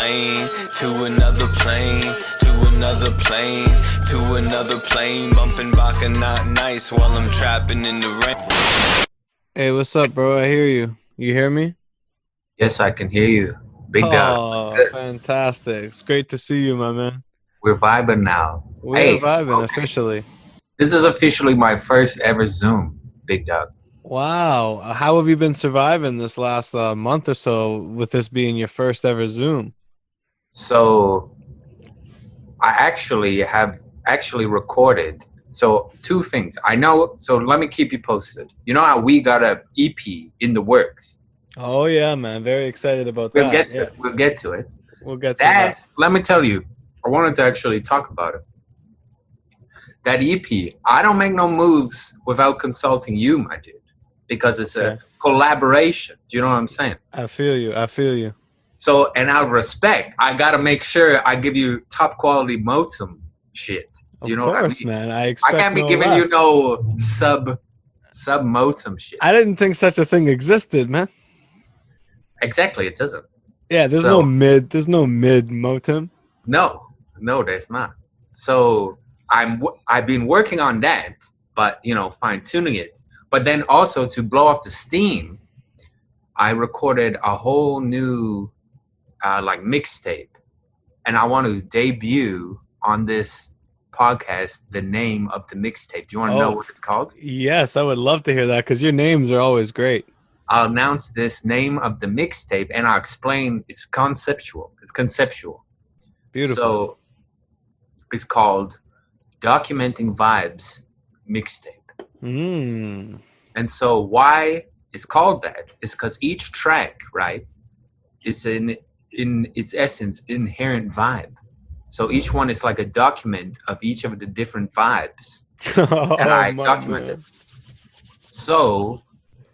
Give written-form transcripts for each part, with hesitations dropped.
plane, to another plane, to another plane, to another plane, bumping Baka not nice while I'm trapping in the rain. Hey, what's up, bro? I hear you. You hear me? Yes, I can hear you. Big dog. Oh, fantastic. It's great to see you, my man. We're vibing now. We are vibing officially. This is officially my first ever Zoom, Big dog. Wow. How have you been surviving this last month or so with this being your first ever Zoom? So I have actually recorded. So two things. I know. So let me keep you posted. You know how we got a EP in the works? Oh, yeah, man. Very excited about We'll that. get to it. We'll get to it. We'll get to that. Let me tell you, I wanted to actually talk about it. That EP, I don't make no moves without consulting you, my dude, because it's a collaboration. Do you know what I'm saying? I feel you. I feel you. So, and out of respect, I got to make sure I give you top quality Motëm shit. Do you know what I mean? Man. I can't be giving you no sub Motëm shit. I didn't think such a thing existed, man. Exactly, it doesn't. Yeah, there's no mid Motëm. No, there's not. So I've been working on that, but fine tuning it. But then also to blow off the steam, I recorded a whole new mixtape, and I want to debut on this podcast the name of the mixtape. Do you want to know what it's called? Yes, I would love to hear that because your names are always great. I'll announce this name of the mixtape and I'll explain it's conceptual. Beautiful. So it's called Documenting Vibes Mixtape. And so why it's called that is because each track, right, is in its essence inherent vibe. So each one is like a document of each of the different vibes that I documented. So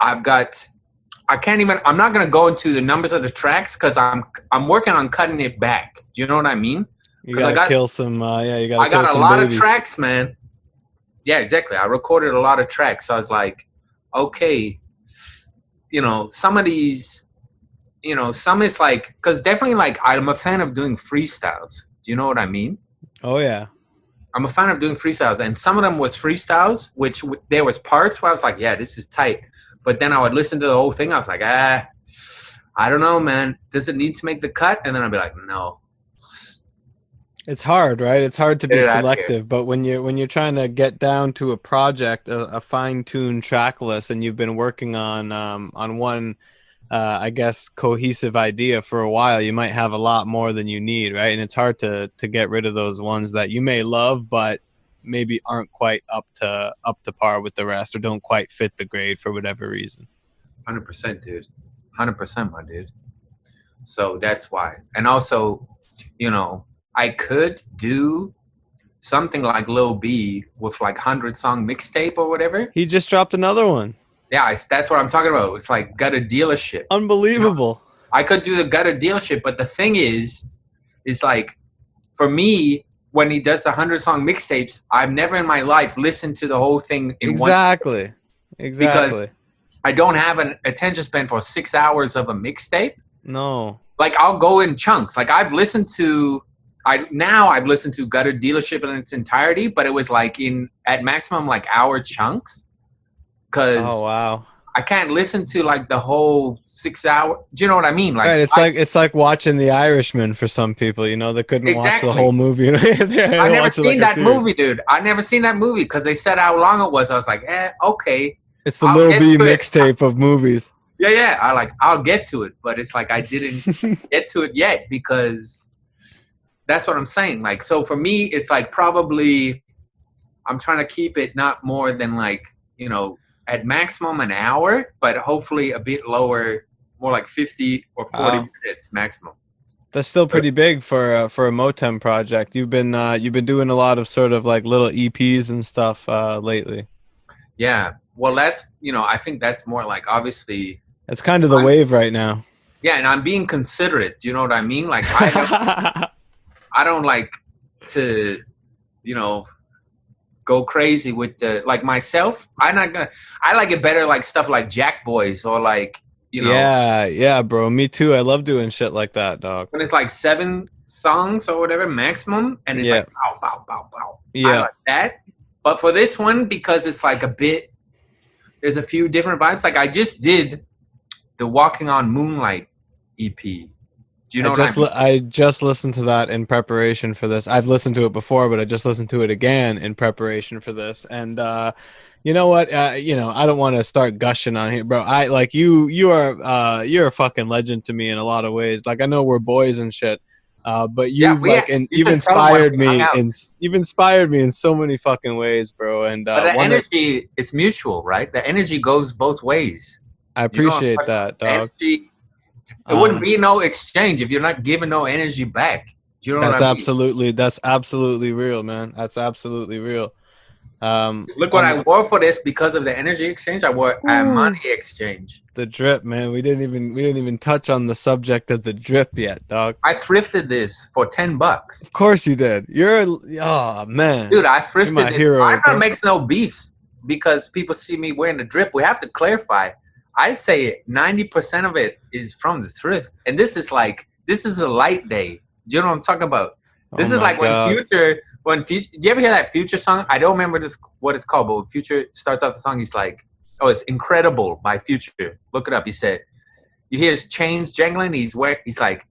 I'm not going to go into the numbers of the tracks because I'm working on cutting it back. Do you know what I mean? You got to kill some, I got a lot of tracks, man. Yeah, exactly. I recorded a lot of tracks. So I was like, okay, some of these, some is like, because definitely like I'm a fan of doing freestyles. Do you know what I mean? Oh, yeah. I'm a fan of doing freestyles. And some of them was freestyles, which there was parts where I was like, yeah, this is tight. But then I would listen to the whole thing. I was like, I don't know, man. Does it need to make the cut? And then I'd be like, no. It's hard, right? It's hard to be selective. But when you're trying to get down to a project, a fine-tuned track list, and you've been working on one, I guess, cohesive idea for a while, you might have a lot more than you need, right? And it's hard to get rid of those ones that you may love, but maybe aren't quite up to par with the rest or don't quite fit the grade for whatever reason. 100%, dude. 100%, my dude. So that's why. And also, I could do something like Lil B with like 100-song mixtape or whatever. He just dropped another one. Yeah, that's what I'm talking about. It's like Gutter Dealership. Unbelievable. I could do the Gutter Dealership, but the thing is like, for me, when he does the 100-song mixtapes, I've never in my life listened to the whole thing in one. Exactly. Because I don't have an attention span for 6 hours of a mixtape. No. Like, I'll go in chunks. Like, I've listened to Gutter Dealership in its entirety, but it was like at maximum like hour chunks. Cause I can't listen to like the whole 6 hour. Do you know what I mean? Like, right, it's like watching The Irishman for some people. They couldn't watch the whole movie. I never seen that movie, dude. I never seen that movie because they said how long it was. I was like, okay. It's the Lil B mixtape of movies. Yeah. I'll get to it, but it's like I didn't get to it yet because that's what I'm saying. Like, so for me, it's like probably I'm trying to keep it not more than like, at maximum an hour, but hopefully a bit lower, more like 50 or 40 minutes maximum. That's still pretty big for a Motëm project. You've been doing a lot of sort of like little EPs and stuff lately. Yeah, well, that's I think that's more like obviously. It's kind of the wave right now. Yeah, and I'm being considerate. Do you know what I mean? Like I don't like to, go crazy with the like myself. I like it better like stuff like Jack Boys or like you know. Yeah, bro. Me too. I love doing shit like that, dog. When it's like 7 songs or whatever maximum, and it's like pow, pow, pow, pow. Yeah. I like that. But for this one, because it's like a bit, there's a few different vibes. Like I just did the Walking on Moonlight EP. Do you know what I mean? I just listened to that in preparation for this. I've listened to it before, but I just listened to it again in preparation for this. And you know what? You know, I don't want to start gushing on here, bro. I like you. You're a fucking legend to me in a lot of ways. Like I know we're boys and shit, but you've you've inspired me you've inspired me in so many fucking ways, bro. And but the energy, it's mutual, right? The energy goes both ways. I appreciate that, dog. Energy, it wouldn't be no exchange if you're not giving no energy back. Do you know what I mean? That's absolutely real, man. That's absolutely real. Look what I wore for this because of the energy exchange. I wore a money exchange. The drip, man. We didn't even touch on the subject of the drip yet, dog. I thrifted this for $10. Of course you did. Oh man, dude. I thrifted my hero. I'm not makes no beefs because people see me wearing the drip. We have to clarify. I'd say 90% of it is from the thrift, and this is a light day. Do you know what I'm talking about? This is like when Future. Do you ever hear that Future song? I don't remember what it's called, but when Future starts off the song, he's like, "Oh, it's Incredible" by Future. Look it up. He said, "You hear his chains jangling. He's like,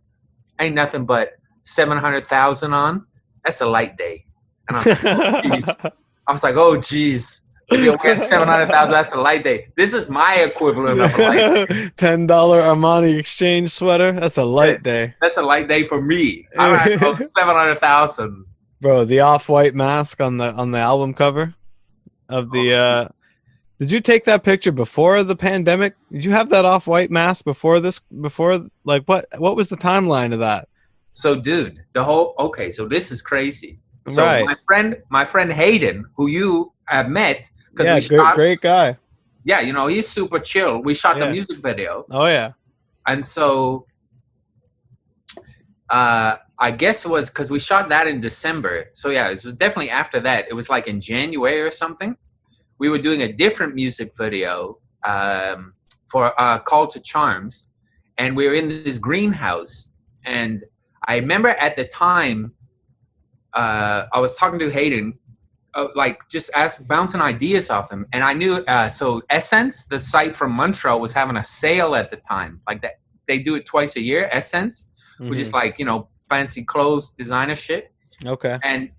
ain't nothing but 700,000 on. That's a light day." And I was like, "Oh, geez. If you're wearing 700,000, that's a light day." This is my equivalent of a light day. $10 Armani exchange sweater. That's a light day. That's a light day for me. All right, 700,000. Bro, the off-white mask on the album cover of the. Did you take that picture before the pandemic? Did you have that off-white mask before this? Like what was the timeline of that? So, dude, so this is crazy. So right. my friend Hayden, who you have met. Yeah, great guy. Yeah, you know, he's super chill. We shot the music video. Oh, yeah. And so I guess it was because we shot that in December. So, yeah, it was definitely after that. It was like in January or something. We were doing a different music video for Call to Charms. And we were in this greenhouse. And I remember at the time, I was talking to Hayden, just bouncing ideas off him. And I knew, so Essence, the site from Montreal, was having a sale at the time. Like that, they do it twice a year, Essence, which is like, you know, fancy clothes, designer shit. Okay. And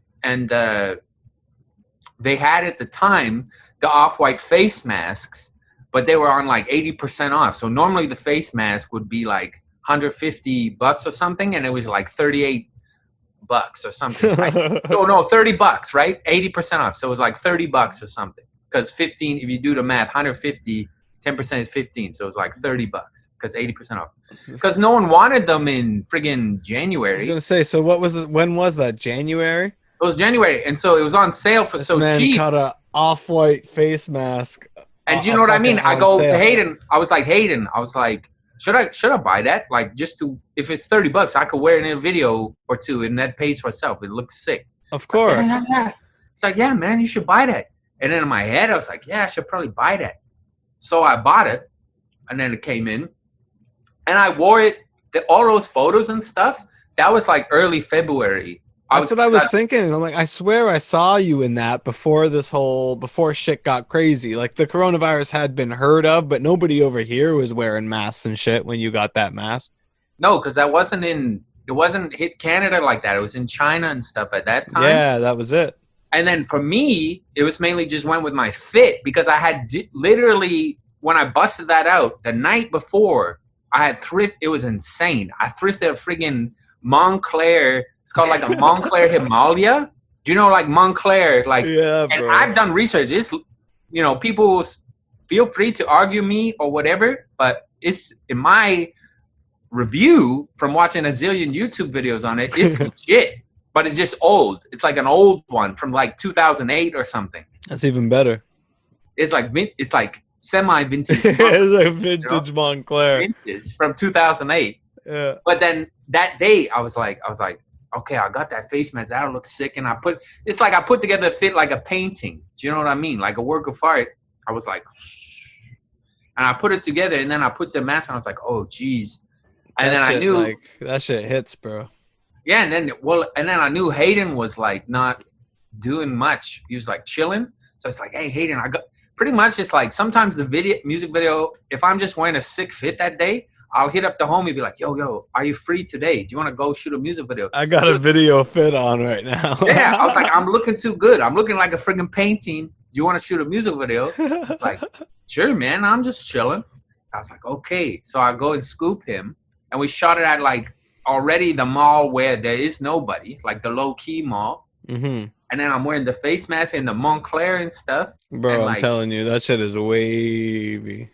they had at the time the off-white face masks, but they were on like 80% off. So normally the face mask would be like $150 or something, and it was like $38 or something. No, $30, right? 80% off. So it was like $30 or something. Because 15, if you do the math, 150, 10% is 15. So it was like $30 because 80% off. Because no one wanted them in friggin' January. I was gonna say, so when was that? January? It was January, and so it was on sale for this man cheap. Cut a off-white face mask. And you know what I mean? I go to Hayden. I was like, should I buy that? Like, just to, if it's $30, I could wear it in a video or two, and that pays for itself. It looks sick. Of course. Yeah. It's like, yeah, man, you should buy that. And then in my head, I was like, yeah, I should probably buy that. So I bought it, and then it came in, and I wore it. All those photos and stuff, that was like early February. That's what I was thinking. I'm like, I swear I saw you in that before shit got crazy. Like the coronavirus had been heard of, but nobody over here was wearing masks and shit when you got that mask. No, because it wasn't hit Canada like that. It was in China and stuff at that time. Yeah, that was it. And then for me, it was mainly just went with my fit because I had literally, when I busted that out the night before, I had it was insane. I thrifted a friggin' Montclair. It's called like a Montclair Himalaya. Do you know like Montclair? Like, yeah, bro. And I've done research. It's, you know, people feel free to argue me or whatever, but it's in my review from watching a zillion YouTube videos on it. It's legit, but it's just old. It's like an old one from like 2008 or something. That's even better. It's like semi-vintage. It's like vintage, you know? Montclair. Vintage from 2008. Yeah. But then that day, I was like, okay, I got that face mask. That'll look sick. And I put together a fit like a painting. Do you know what I mean? Like a work of art. I was like, And I put it together, and then I put the mask on. I was like, oh, geez. And then I knew, like, that shit hits, bro. Yeah, and then I knew Hayden was like not doing much. He was like chilling. So it's like, hey, Hayden, I got pretty much. It's like sometimes the music video, if I'm just wearing a sick fit that day, I'll hit up the homie, be like, yo, are you free today? Do you want to go shoot a music video? I got a video fit on right now. Yeah, I was like, I'm looking too good. I'm looking like a friggin' painting. Do you want to shoot a music video? Like, sure, man. I'm just chilling. I was like, okay. So I go and scoop him, and we shot it at like already the mall where there is nobody, like the low key mall. Mm-hmm. And then I'm wearing the face mask and the Montclair and stuff. Bro, and I'm like, telling you, that shit is wavy.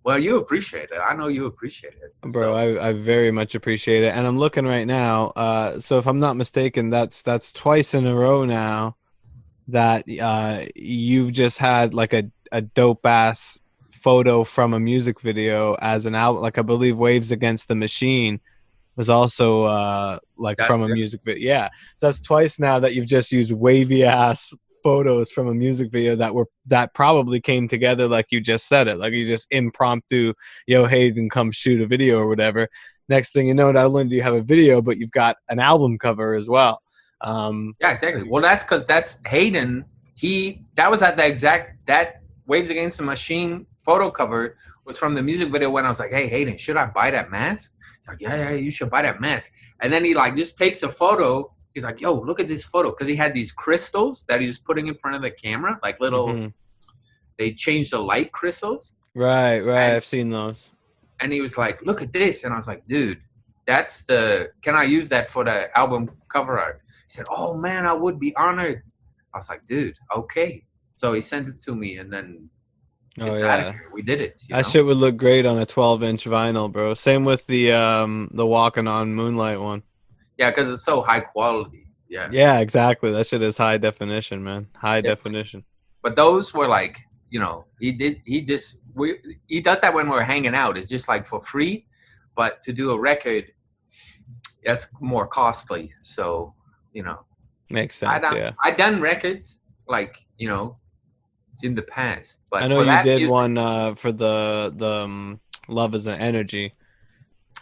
Well, you appreciate it. I know you appreciate it. Bro, so. I very much appreciate it. And I'm looking right now. So if I'm not mistaken, that's twice in a row now that you've just had like a dope ass photo from a music video as an album. Like I believe Waves Against the Machine was also that's from a music video. Yeah. So that's twice now that you've just used wavy ass photos from a music video that probably came together like you just said it, like you just impromptu, yo, Hayden, come shoot a video or whatever. Next thing you know, not only do you have a video, but you've got an album cover as well. Yeah, exactly. Well, that's because that's Hayden. That was at that Waves Against the Machine photo cover was from the music video when I was like, hey, Hayden, should I buy that mask? It's like, yeah, you should buy that mask. And then he like just takes a photo. He's like, yo, look at this photo. Because he had these crystals that he was putting in front of the camera, like little, they changed the light crystals. Right. I've seen those. And he was like, look at this. And I was like, dude, can I use that for the album cover art? He said, oh, man, I would be honored. I was like, dude, okay. So he sent it to me, and then we did it. That shit would look great on a 12-inch vinyl, bro. Same with the Walking on Moonlight one. Yeah, because it's so high quality. Yeah. Yeah, exactly. That shit is high definition, man. High definition. But those were like, he does that when we're hanging out. It's just like for free. But to do a record, that's more costly. So, Makes sense, I done records like, in the past. But I know you did one for the Love is an Energy.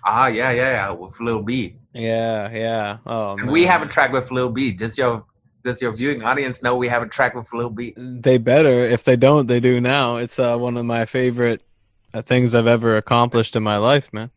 Yeah, with Lil B. Yeah. Oh, and man. We have a track with Lil B. Does your viewing audience know we have a track with Lil B? They better. If they don't, they do now. It's one of my favorite things I've ever accomplished in my life, man.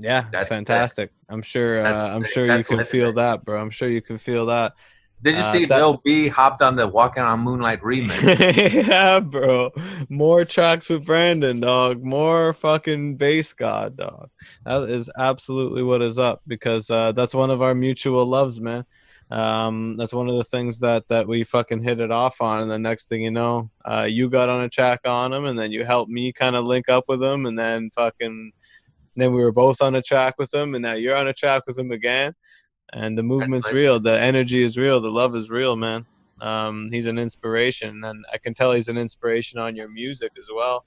Yeah, that's fantastic. I'm sure you can feel that, bro. I'm sure you can feel that. Did you see Lil B hopped on the Walking on Moonlight remix? Yeah, bro. More tracks with Brandon, dog. More fucking bass god, dog. That is absolutely what is up, because that's one of our mutual loves, man. That's one of the things that we fucking hit it off on, and the next thing you know, you got on a track on him, and then you helped me kind of link up with him, and then we were both on a track with him, and now you're on a track with him again. And the movement's real. The energy is real. The love is real, man. He's an inspiration, and I can tell he's an inspiration on your music as well.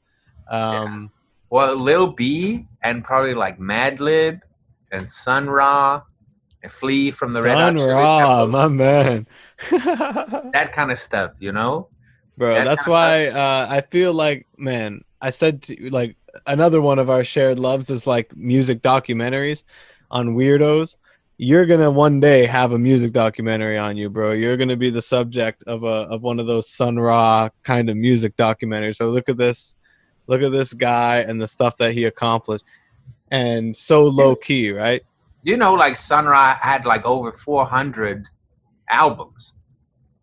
Well, Lil B and probably like Madlib and Sun Ra and Flea from the Red Hot Chili Peppers. My man. That kind of stuff, Bro, that's why I feel like, man, I said to you, like, another one of our shared loves is like music documentaries on weirdos. You're gonna one day have a music documentary on you, bro. You're gonna be the subject of one of those Sun Ra kind of music documentaries. So look at this guy and the stuff that he accomplished, and so low key, right? Like Sun Ra had like over 400 albums,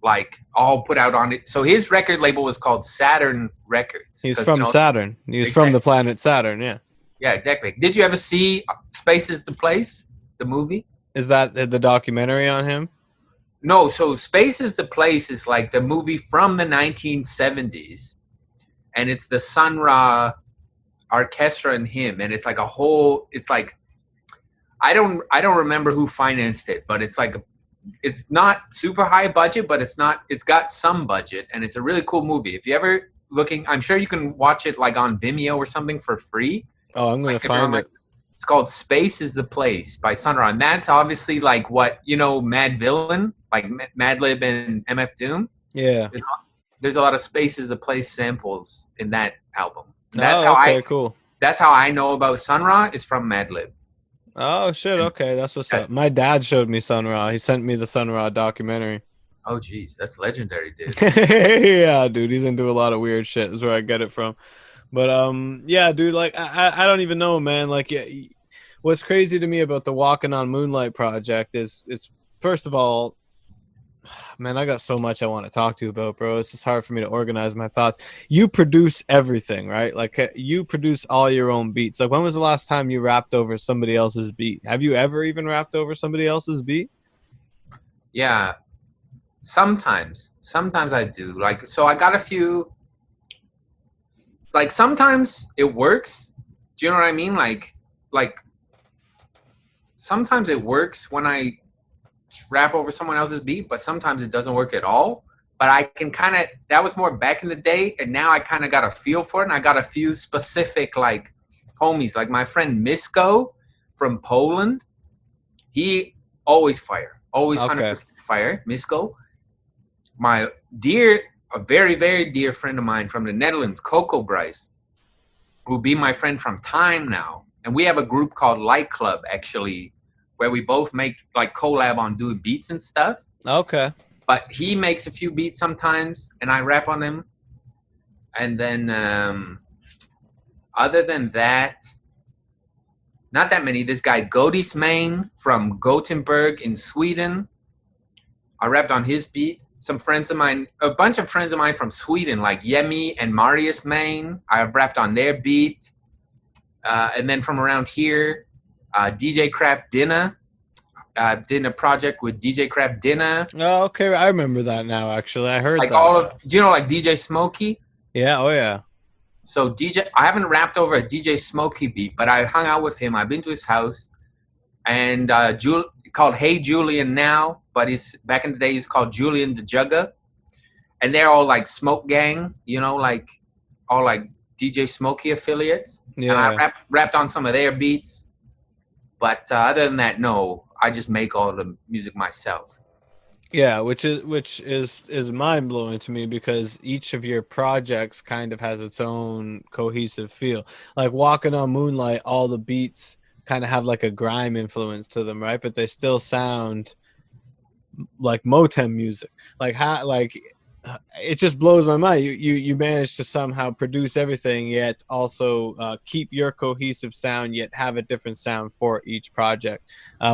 like all put out on it. So his record label was called Saturn Records. He's from Saturn. He was from the planet Saturn. Yeah. Yeah, exactly. Did you ever see Space is the Place, the movie? Is that the documentary on him? No, so Space is the Place is like the movie from the 1970s, and it's the Sun Ra orchestra and him, and it's like it's like, I don't remember who financed it, but it's like, it's not super high budget, but it's got some budget, and it's a really cool movie. If you ever looking, I'm sure you can watch it like on Vimeo or something for free. Oh, I'm going to find it. It's called Space is the Place by Sun Ra. And that's obviously like what, Mad Villain, like Madlib and MF Doom. Yeah. there's a lot of spaces to play samples in that album. Cool. That's how I know about Sun Ra is from Madlib. Oh shit, okay, that's what's up. My dad showed me Sun Ra. He sent me the Sun Ra documentary. Oh geez, that's legendary, dude. Yeah, dude, he's into a lot of weird shit. Is where I get it from. But yeah, dude, like I don't even know, man. Like, yeah, what's crazy to me about the Walking on Moonlight project is first of all, man, I got so much I want to talk to you about, bro. It's just hard for me to organize my thoughts. You produce everything, right? Like, you produce all your own beats. Like, when was the last time you rapped over somebody else's beat? Have you ever even rapped over somebody else's beat? Yeah, sometimes I do. Like, so I got a few. Like, sometimes it works. Do you know what I mean? Like sometimes it works when I rap over someone else's beat, but sometimes it doesn't work at all. But I can kind of, that was more back in the day, and now I kind of got a feel for it, and I got a few specific, like, homies. Like, my friend Misko from Poland, he always fire. Always 100% fire. Misko. A very, very dear friend of mine from the Netherlands, Coco Bryce, who will be my friend from time now. And we have a group called Light Club, actually, where we both make, like, collab on doing beats and stuff. Okay. But he makes a few beats sometimes, and I rap on them. And then, other than that, not that many. This guy, Godismain from Gothenburg in Sweden, I rapped on his beat. Some friends of mine, a bunch of friends of mine from Sweden, like Yemi and Marius Main, I rapped on their beat. And then from around here, DJ Craft Dinner. Did a project with DJ Craft Dinner. Oh, okay. I remember that now, actually. I heard like that. Do you know, like, DJ Smokey? Yeah, oh yeah. So I haven't rapped over a DJ Smokey beat, but I hung out with him. I've been to his house. And called Hey Julian now, but back in the day he's called Julian the Jugger. And they're all like Smoke Gang, you know, like all like DJ Smokey affiliates. Yeah. And I rapped on some of their beats. But other than that, no, I just make all the music myself. Yeah, which is mind blowing to me, because each of your projects kind of has its own cohesive feel. Like Walking on Moonlight, all the beats kind of have like a grime influence to them, right? But they still sound like Motëm music. Like how, like, it just blows my mind. You managed to somehow produce everything, yet also keep your cohesive sound, yet have a different sound for each project,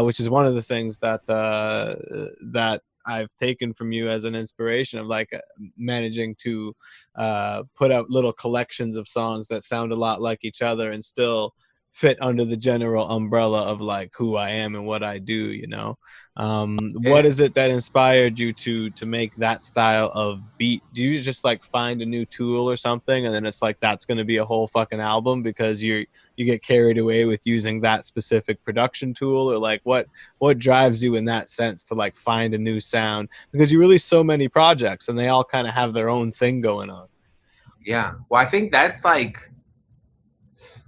which is one of the things that that I've taken from you as an inspiration, of like managing to put out little collections of songs that sound a lot like each other and still fit under the general umbrella of like who I am and what I do, you know. What is it that inspired you to make that style of beat? Do you just like find a new tool or something, and then it's like that's going to be a whole fucking album because you get carried away with using that specific production tool? Or like what drives you in that sense to like find a new sound, because you release so many projects and they all kind of have their own thing going on? Yeah, well, I think that's like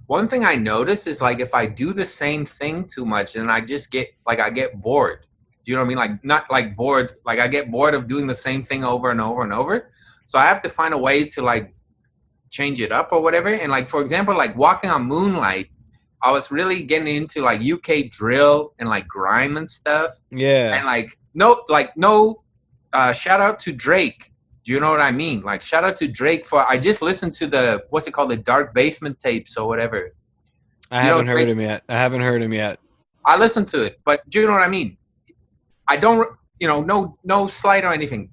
one thing I notice is, like, if I do the same thing too much, then I just get, like, I get bored. Do you know what I mean? Like, not like bored, like I get bored of doing the same thing over and over and over. So I have to find a way to, like, change it up or whatever. And, like, for example, like Walking on Moonlight, I was really getting into, like, UK drill and, like, grime and stuff. Yeah. And, like, no, shout out to Drake. Do you know what I mean? Like, shout out to Drake I just listened to the, what's it called? The Dark Basement tapes or whatever. I haven't heard him yet. I listened to it, but do you know what I mean? I don't, you know, no slight or anything.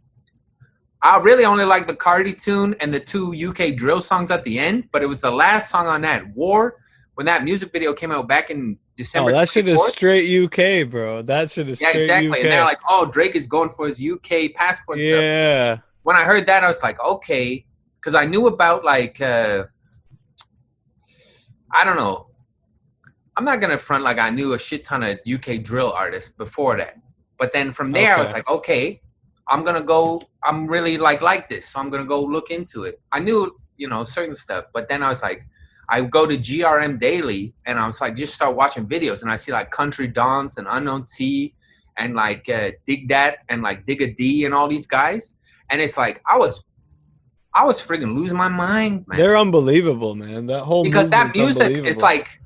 I really only like the Cardi tune and the 2 UK drill songs at the end, but it was the last song on that, War, when that music video came out back in December. Oh, that shit is straight UK, bro. That shit is straight exactly. UK. And they're like, oh, Drake is going for his UK passport stuff. Yeah. When I heard that, I was like, okay, because I knew about, like, I don't know. I'm not going to front like I knew a shit ton of UK drill artists before that. But then from there, I was like, okay, I'm going to go, I'm really like this. So I'm going to go look into it. I knew, you know, certain stuff. But then I was like, I go to GRM Daily and I was like, just start watching videos. And I see like Country Dons and Unknown T and like Dig Dat and like Digga D and all these guys. And it's like, I was I was freaking losing my mind, man. They're unbelievable, man. That whole because that music is like,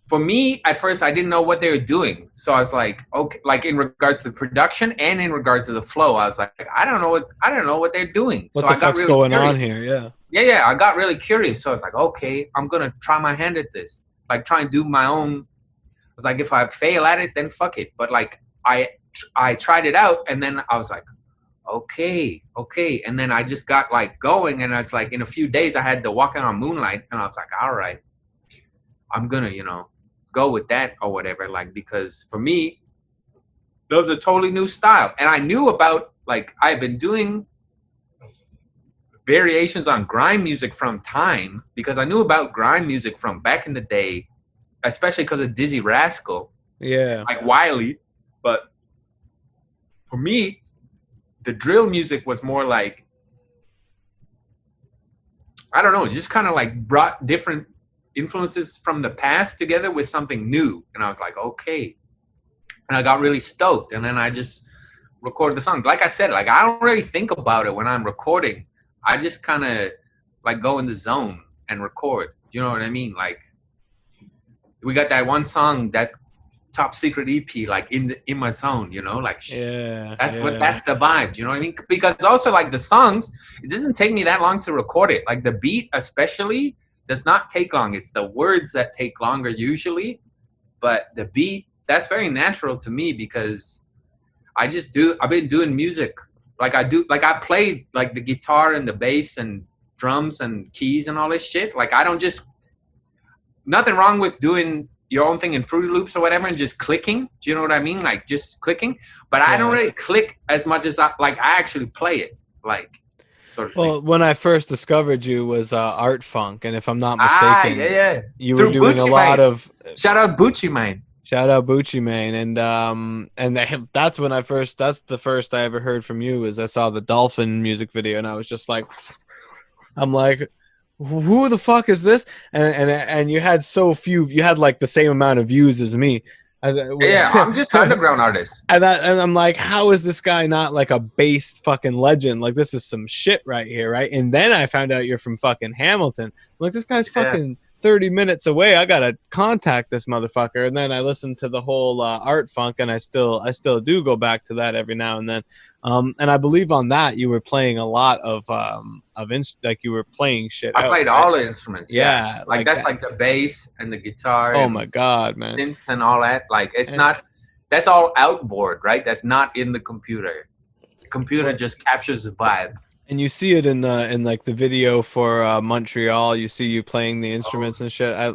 for me at first I didn't know what they were doing, so I was like, okay, like in regards to the production and in regards to the flow, I was like, I don't know what they're doing. What so the I got fuck's really going curious. on here? Yeah, I got really curious. So I was like, okay, I'm gonna try my hand at this, like try and do my own. I was like, if I fail at it, then fuck it. But like I tried it out, and then I was like, okay, and then I just got like going, and I was like, in a few days I had the Walking on Moonlight, and I was like, all right, I'm gonna go with that or whatever, like, because for me that was a totally new style. And I knew about, like, I've been doing variations on grime music from time, because I knew about grime music from back in the day, especially because of Dizzy Rascal, like Wiley. But for me, the drill music was more like, I don't know, just kind of like brought different influences from the past together with something new. And I was like, okay. And I got really stoked. And then I just recorded the song. Like I said, like, I don't really think about it when I'm recording. I just kind of like go in the zone and record. You know what I mean? Like, we got that one song that's Top Secret EP, like in my zone, like, that's the vibe. You know what I mean? Because also, like, the songs, it doesn't take me that long to record it. Like, the beat especially does not take long. It's the words that take longer usually, but the beat, that's very natural to me, because I've been doing music. Like, I played like the guitar and the bass and drums and keys and all this shit. Like, I don't just, nothing wrong with doing your own thing in Fruity Loops or whatever and just clicking. Do you know what I mean? Like, just clicking. But I don't really click as much as I actually play it. Like, sort of thing. When I first discovered you was Art Funk, and if I'm not mistaken, you were doing Bucci a lot of. Shout out Bucci Mane. Shout out Bucci Mane, and that's when that's the first I ever heard from you. Was I saw the Dolphin music video, and I was just like, I'm like, who the fuck is this? And you had so few. You had like the same amount of views as me. Yeah, I'm just underground artist. And I'm like, how is this guy not like a based fucking legend? Like, this is some shit right here, right? And then I found out you're from fucking Hamilton. I'm like, this guy's fucking 30 minutes away. I gotta contact this motherfucker. And then I listened to the whole Art Funk, and I still do go back to that every now and then. And I believe on that you were playing a lot of like you were playing shit. I played all the instruments. Yeah, like that's like the bass and the guitar. Oh my god, man! Synths and all that. Like, it's not. That's all outboard, right? That's not in the computer. The computer just captures the vibe. And you see it in like the video for Montreal. You see you playing the instruments and shit. I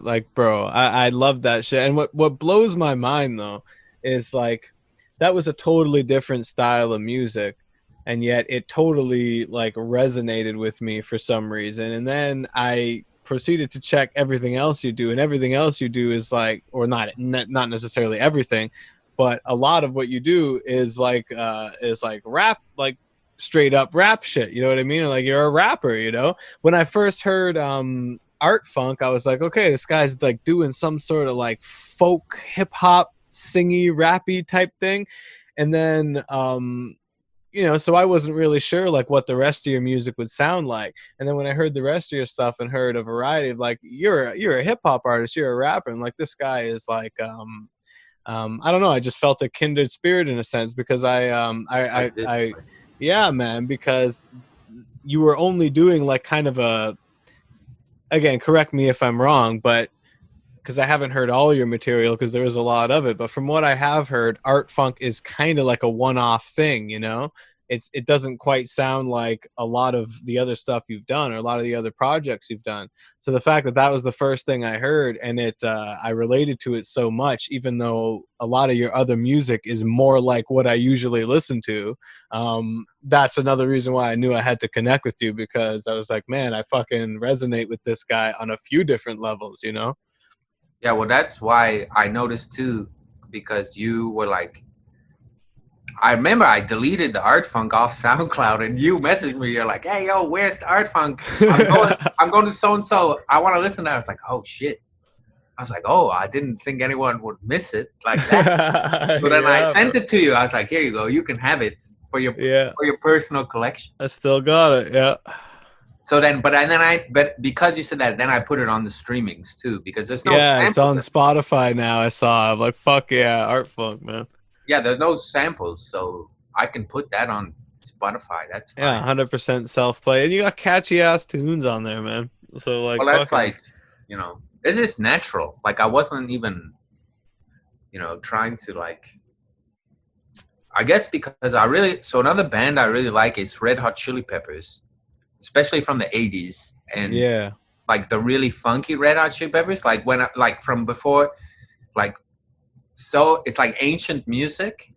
love that shit. And what blows my mind though is like that was a totally different style of music, and yet it totally like resonated with me for some reason. And then I proceeded to check everything else you do, and everything else you do is like, or not necessarily everything, but a lot of what you do is like rap, like straight up rap shit. You know what I mean? Like, you're a rapper. When I first heard Art Funk, I was like, okay, this guy's like doing some sort of like folk hip hop singy rappy type thing. And then so I wasn't really sure like what the rest of your music would sound like. And then when I heard the rest of your stuff and heard a variety of like, you're a hip hop artist, you're a rapper, and like this guy is like I don't know, I just felt a kindred spirit in a sense, because yeah, man, because you were only doing like kind of a, again, correct me if I'm wrong, but because I haven't heard all your material, because there was a lot of it, but from what I have heard, Art Funk is kind of like a one-off thing, it doesn't quite sound like a lot of the other stuff you've done or a lot of the other projects you've done. So the fact that was the first thing I heard, and I related to it so much, even though a lot of your other music is more like what I usually listen to, that's another reason why I knew I had to connect with you, because I was like, man, I fucking resonate with this guy on a few different levels, Yeah, well, that's why I noticed too, because you were like, I remember I deleted the Art Funk off SoundCloud, and you messaged me. You're like, hey, yo, where's the Art Funk? I'm going to so-and-so. I want to listen to that. I was like, oh, shit. I was like, oh, I didn't think anyone would miss it like that. But then I sent it to you. I was like, here you go. You can have it for your personal collection. I still got it, yeah. So then, but because you said that, then I put it on the streamings too, because there's no Yeah, it's on samples. Spotify now. I saw. I'm like, fuck yeah, Art Funk, man. Yeah, there's no samples, so I can put that on Spotify. That's fine. Yeah, 100% self-play, and you got catchy ass tunes on there, man. So like, well, that's like, you know, it's just natural. Like I wasn't even, you know, trying to like. I guess because so another band I really like is Red Hot Chili Peppers, especially from the 80s, and yeah, like the really funky Red Hot Chili Peppers, like like from before, like, so it's like ancient music,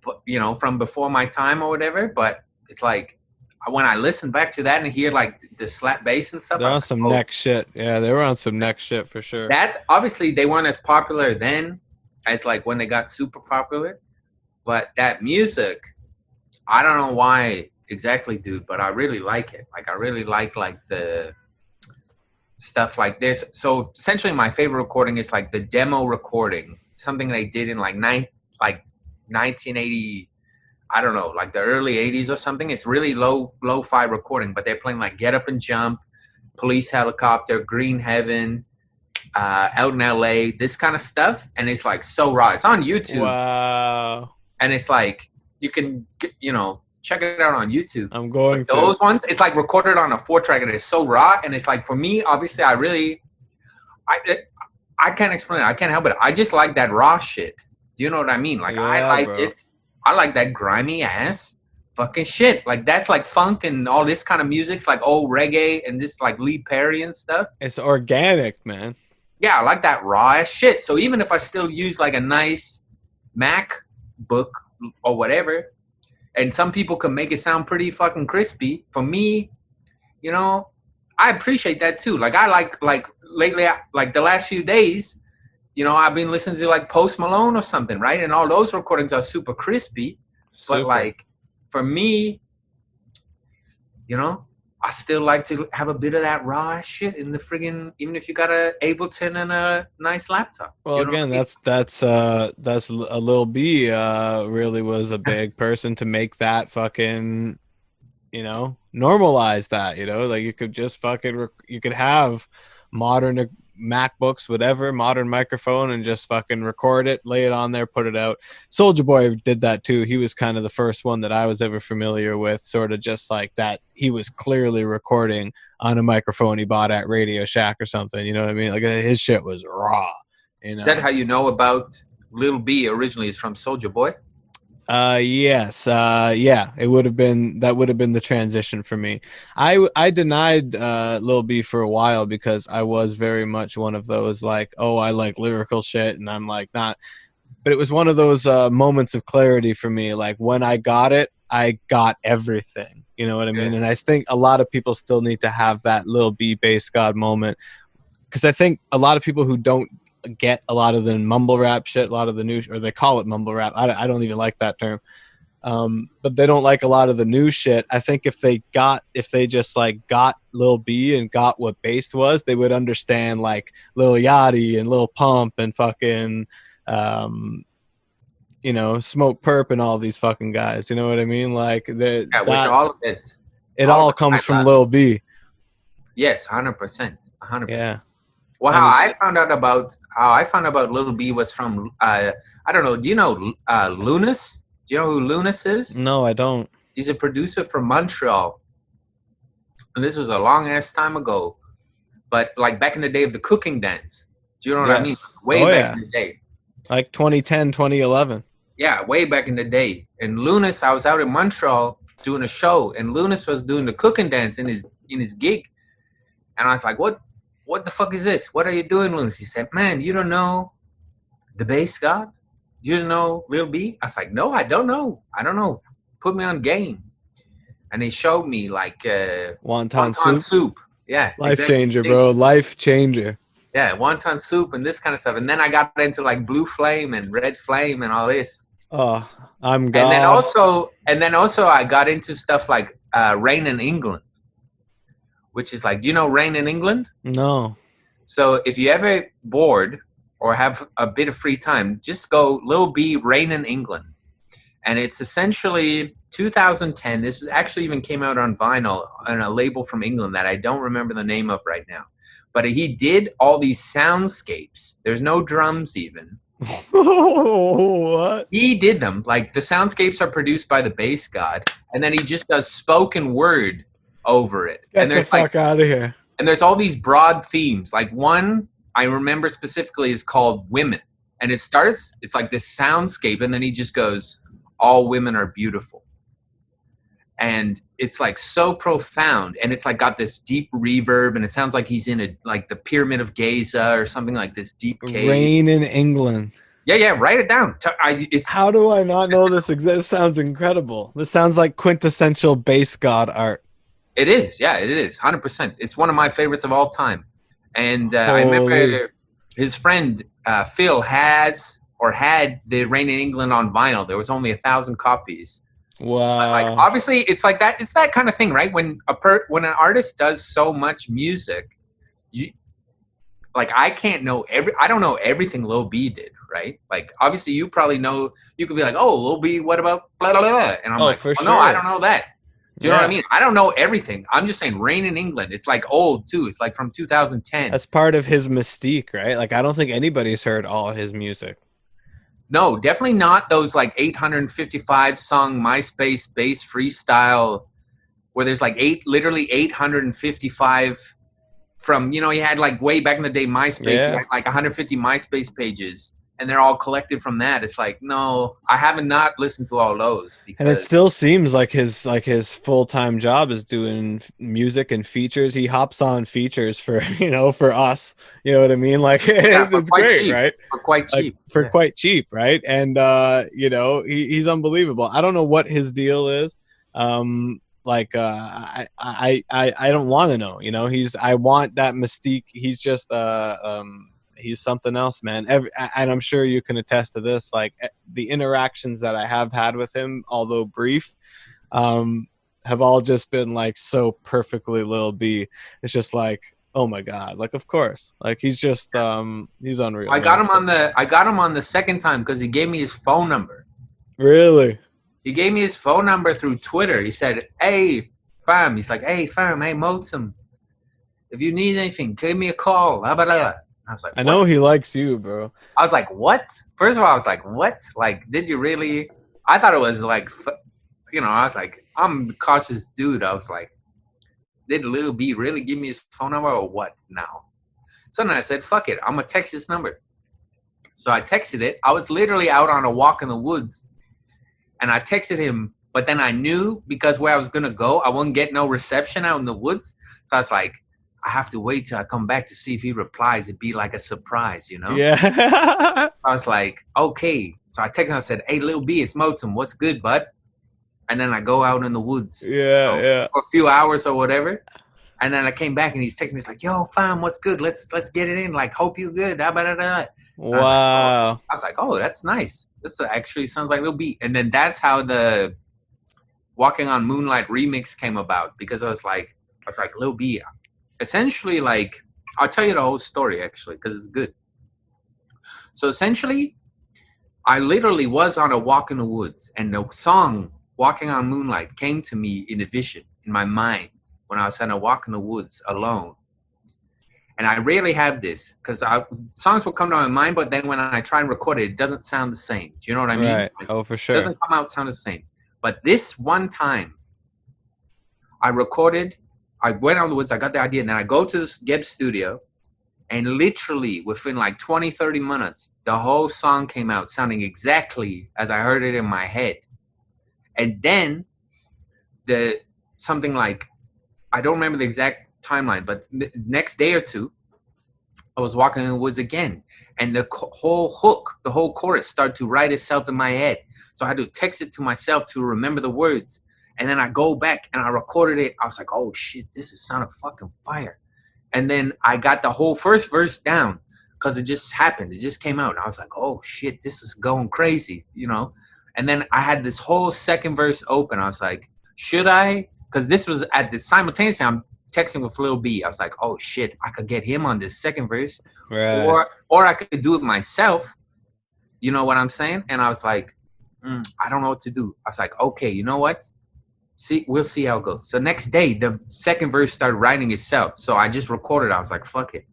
but, you know, from before my time or whatever, but it's like when I listen back to that and hear like the slap bass and stuff, they're on some next shit. Yeah, they were on some next shit for sure. That obviously they weren't as popular then as like when they got super popular. But that music, I don't know why exactly, dude, but I really like it. Like, I really like the stuff like this. So essentially my favorite recording is like the demo recording, something they did in like 1980, I don't know, like the early 80s or something. It's really lo-fi recording, but they're playing like Get Up and Jump, Police Helicopter, Green Heaven, Out in LA, this kind of stuff. And it's like so raw. It's on YouTube. Wow. And it's like, you can, you know, check it out on YouTube. I'm going to. Those ones, it's like recorded on a 4-track and it's so raw. And it's like, for me, obviously, I can't explain it. I can't help it. I just like that raw shit. Do you know what I mean? Like, I like it. I like that grimy ass fucking shit. Like, that's like funk and all this kind of music. It's like old reggae and this like Lee Perry and stuff. It's organic, man. Yeah, I like that raw ass shit. So even if I still use like a nice Mac book or whatever, and some people can make it sound pretty fucking crispy, for me, you know, I appreciate that too. Like, I like lately, like the last few days, you know, I've been listening to like Post Malone or something, right? And all those recordings are super crispy. But like, for me, you know, I still like to have a bit of that raw shit in the friggin', even if you got a Ableton and a nice laptop. Well, again, that's a Lil B really was a big person to make that fucking, you know, normalize that, you know, like you could just fucking you could have modern MacBooks, whatever, modern microphone, and just fucking record it, lay it on there, put it out. Soulja Boy did that too. He was kind of the first one that I was ever familiar with, sort of just like that. He was clearly recording on a microphone he bought at Radio Shack or something. You know what I mean? Like, his shit was raw. You know? Is that how you know about Lil B originally is from Soulja Boy? Yes. Yeah, that would have been the transition for me. I denied Lil B for a while because I was very much one of those like, oh, I like lyrical shit, and I'm like not. But it was one of those moments of clarity for me. Like, when I got it, I got everything. You know what I mean? And I think a lot of people still need to have that Lil B bass god moment, because I think a lot of people who don't get a lot of the mumble rap shit, a lot of the new, or they call it mumble rap. I don't even like that term. But they don't like a lot of the new shit. I think if they just like got Lil B and got what bass was, they would understand like Lil Yachty and Lil Pump and fucking, you know, Smoke Perp and all these fucking guys. You know what I mean? Like all of it. It all comes from Lil B. Yes, 100%. 100%. Yeah. Well, how I found out about Lil B was from I don't know. Do you know Lunas? Do you know who Lunas is? No, I don't. He's a producer from Montreal, and this was a long ass time ago. But like back in the day of the cooking dance. Do you know what I mean? Way back in the day. Like 2010, 2011. Yeah, way back in the day. And Lunas, I was out in Montreal doing a show, and Lunas was doing the cooking dance in his gig, and I was like, What the fuck is this? What are you doing, Lunas? He said, man, you don't know the bass god? You don't know Lil B? I was like, no, I don't know. Put me on game. And he showed me like wonton soup. Yeah. Life changer, bro. Life changer. Yeah, wonton soup and this kind of stuff. And then I got into like Blue Flame and Red Flame and all this. Oh, I'm God. And then also I got into stuff like Rain in England. Which is like, do you know Rain in England? No. So if you ever bored or have a bit of free time, just go Lil B Rain in England. And it's essentially 2010. This was actually even came out on vinyl on a label from England that I don't remember the name of right now. But he did all these soundscapes. There's no drums even. What? He did them. Like, the soundscapes are produced by the bass god, and then he just does spoken word over it. Get the fuck out of here. And there's all these broad themes. Like, one I remember specifically is called Women. And it's like this soundscape, and then he just goes, all women are beautiful. And it's like so profound, and it's like got this deep reverb, and it sounds like he's in like the Pyramid of Giza or something, like this deep cave. Rain in England. Yeah, write it down. How do I not know this exists? This sounds incredible. This sounds like quintessential bass god art. It is, yeah, it is, 100%. It's one of my favorites of all time. And I remember his friend Phil had the Rain in England on vinyl. There was only 1,000 copies. Wow. But, like, obviously, it's like that. It's that kind of thing, right? When an artist does so much music, I don't know everything Lil B did, right? Like, obviously, you probably know. You could be like, oh, Lil B, what about blah blah blah? And I'm like, for sure. No, I don't know that. Do you know what I mean? I don't know everything. I'm just saying, Rain in England. It's like old too. It's like from 2010. That's part of his mystique, right? Like, I don't think anybody's heard all his music. No, definitely not those like 855 song MySpace bass freestyle where there's like literally 855 from, he had like way back in the day MySpace, he had like 150 MySpace pages, and they're all collected from that. It's like, no, I haven't not listened to all those. And it still seems like his full-time job is doing music and features. He hops on features for, for us. You know what I mean? Like, it's great, cheap. right? For quite cheap. Quite cheap, right? And, he's unbelievable. I don't know what his deal is. I don't want to know, I want that mystique. He's just, he's something else, man. And I'm sure you can attest to this. Like, the interactions that I have had with him, although brief, have all just been like so perfectly Lil B. It's just like, oh my god, like, of course, like, he's just he's unreal. I got him on the second time because he gave me his phone number. Really? He gave me his phone number through Twitter. He said, "Hey, fam." He's like, "Hey, fam. Hey, Motëm. If you need anything, give me a call." Blah, blah, blah. I was like, I know he likes you, bro. I was like, what? First of all, I was like, what? Like, did you really? I thought it was like, I was like, I'm a cautious dude. I was like, did Lil B really give me his phone number or what now? So then I said, fuck it. I'm going to text this number. So I texted it. I was literally out on a walk in the woods. And I texted him. But then I knew because where I was going to go, I wouldn't get no reception out in the woods. So I was like, I have to wait till I come back to see if he replies. It'd be like a surprise, Yeah. I was like, okay. So I texted him. I said, hey, Lil B, it's Motëm. What's good, bud? And then I go out in the woods. Yeah. For a few hours or whatever. And then I came back and he's texting me. He's like, yo, fam, what's good? Let's get it in. Like, hope you good. Wow. I was like, oh, that's nice. This actually sounds like Lil B. And then that's how the Walking on Moonlight remix came about. Because I was like, Lil B, essentially, like, I'll tell you the whole story, actually, because it's good. So, essentially, I literally was on a walk in the woods, and the song Walking on Moonlight came to me in a vision, in my mind, when I was on a walk in the woods alone. And I rarely have this, because songs will come to my mind, but then when I try and record it, it doesn't sound the same. Do you know what I mean? Right. Like, oh, for sure. It doesn't come out sound the same. But this one time, I recorded, I went out in the woods, I got the idea, and then I go to this Gibbs studio, and literally within like 20, 30 minutes, the whole song came out sounding exactly as I heard it in my head. And then something like, I don't remember the exact timeline, but the next day or two, I was walking in the woods again, and the whole hook, the whole chorus started to write itself in my head. So I had to text it to myself to remember the words. And then I go back and I recorded it. I was like, oh shit, this is sounding fucking fire. And then I got the whole first verse down because it just happened. It just came out. And I was like, oh shit, this is going crazy, And then I had this whole second verse open. I was like, should I? Because this was at the simultaneously, I'm texting with Lil B. I was like, oh shit, I could get him on this second verse. Right. Or I could do it myself. You know what I'm saying? And I was like, I don't know what to do. I was like, okay, you know what? We'll see how it goes. So next day, the second verse started writing itself. So I just recorded. I was like, fuck it.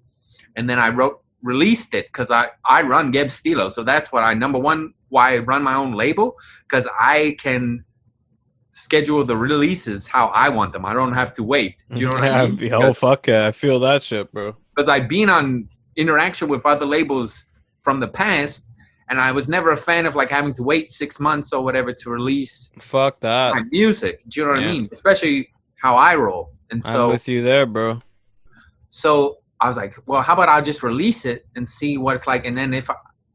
And then I released it because I run Geb Stilo. So that's what number one, why I run my own label, because I can schedule the releases how I want them. I don't have to wait. Do you know what I mean? Oh, fuck yeah. I feel that shit, bro. Because I've been on interaction with other labels from the past, and I was never a fan of like having to wait 6 months or whatever to release fuck that my music. Do you know what I mean? Especially how I roll. And so I'm with you there, bro. So I was like, well, how about I'll just release it and see what it's like, and then if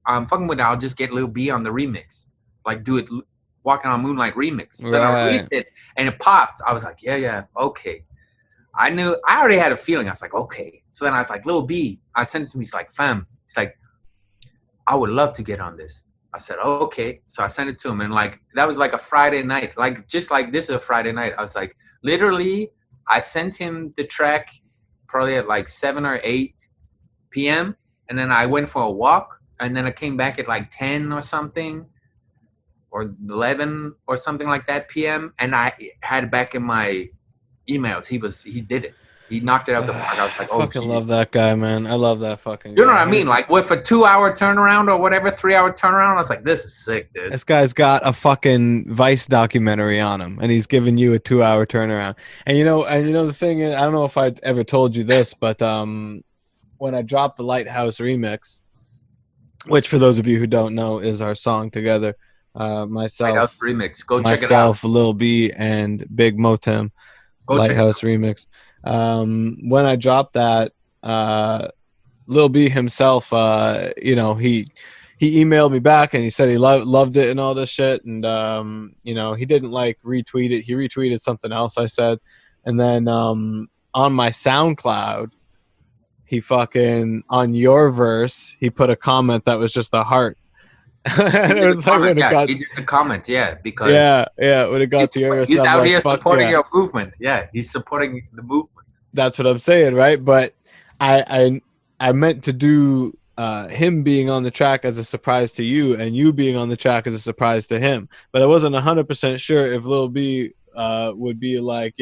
I'm fucking with it, I'll just get Lil B on the remix, like do it Walking on Moonlight remix. So then I released it and it popped. I was like, yeah, okay. I already had a feeling. I was like, okay. So then I was like, Lil B, I sent it to him. He's like, fam, he's like, I would love to get on this. I said, oh, okay. So I sent it to him, and like that was like a Friday night, like just like this is a Friday night. I was like, literally, I sent him the track probably at like 7 or 8 p.m. and then I went for a walk, and then I came back at like 10 or something, or 11 or something like that p.m. and I had it back in my emails. He did it. He knocked it out the park. I was like, oh, I fucking love that guy, man. I love that fucking guy. You know what I mean? Like with a 2-hour turnaround or whatever, 3-hour turnaround, I was like, this is sick, dude. This guy's got a fucking Vice documentary on him, and he's giving you a 2-hour turnaround. And you know the thing is, I don't know if I ever told you this, but when I dropped the Lighthouse remix, which for those of you who don't know is our song together, myself remix. Go check it out. Myself, Lil B, and Big Motëm, Lighthouse remix. When I dropped that, Lil B himself, he emailed me back and he said he loved it and all this shit, and he didn't like retweet it. He retweeted something else I said, and then on my SoundCloud, he fucking on your verse, he put a comment that was just a heart. And it was like when it got, he did the comment, because when it got to your verse, he's out here like, supporting your movement. Yeah, he's supporting the movement. That's what I'm saying, right? But I meant to do him being on the track as a surprise to you, and you being on the track as a surprise to him. But I wasn't 100% sure if Lil B would be like,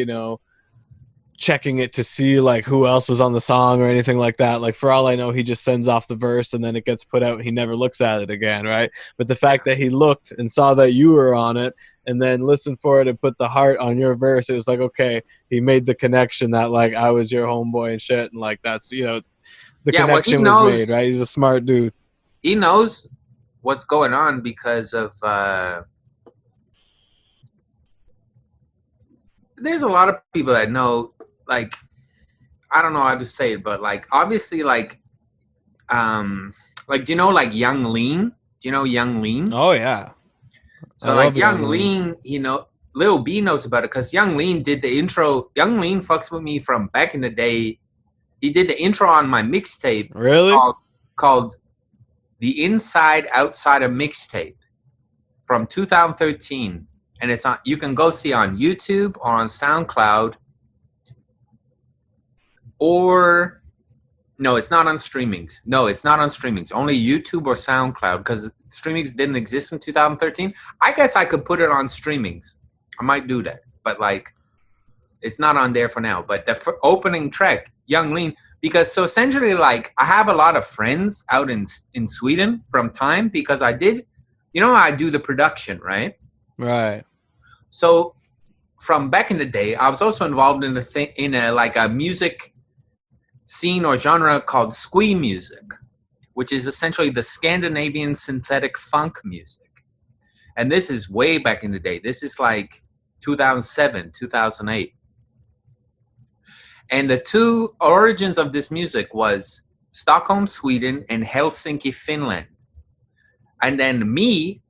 checking it to see like who else was on the song or anything like that. Like for all I know, he just sends off the verse and then it gets put out and he never looks at it again, right? But the fact that he looked and saw that you were on it and then listened for it and put the heart on your verse, it was like, okay, he made the connection that like I was your homeboy and shit, and like that's the connection was made, right? He's a smart dude. He knows what's going on because of there's a lot of people that know, like, I don't know how to say it, but like obviously like do you know like Young Lean? Do you know Young Lean? Oh yeah. So like Young Lean, Lil B knows about it because Young Lean did the intro. Young Lean fucks with me from back in the day. He did the intro on my mixtape. Really? Called The Inside Outside of Mixtape from 2013. And it's on, you can go see on YouTube or on SoundCloud. Or no, it's not on streamings. No, it's not on streamings. Only YouTube or SoundCloud, because streamings didn't exist in 2013. I guess I could put it on streamings. I might do that, but like, it's not on there for now. But the opening track, Young Lean, because so essentially, like, I have a lot of friends out in Sweden from time because I did, I do the production, right? Right. So from back in the day, I was also involved in a music scene or genre called squee music, which is essentially the Scandinavian synthetic funk music. And this is way back in the day. This is like 2007, 2008. And the two origins of this music was Stockholm, Sweden, and Helsinki, Finland. And then me,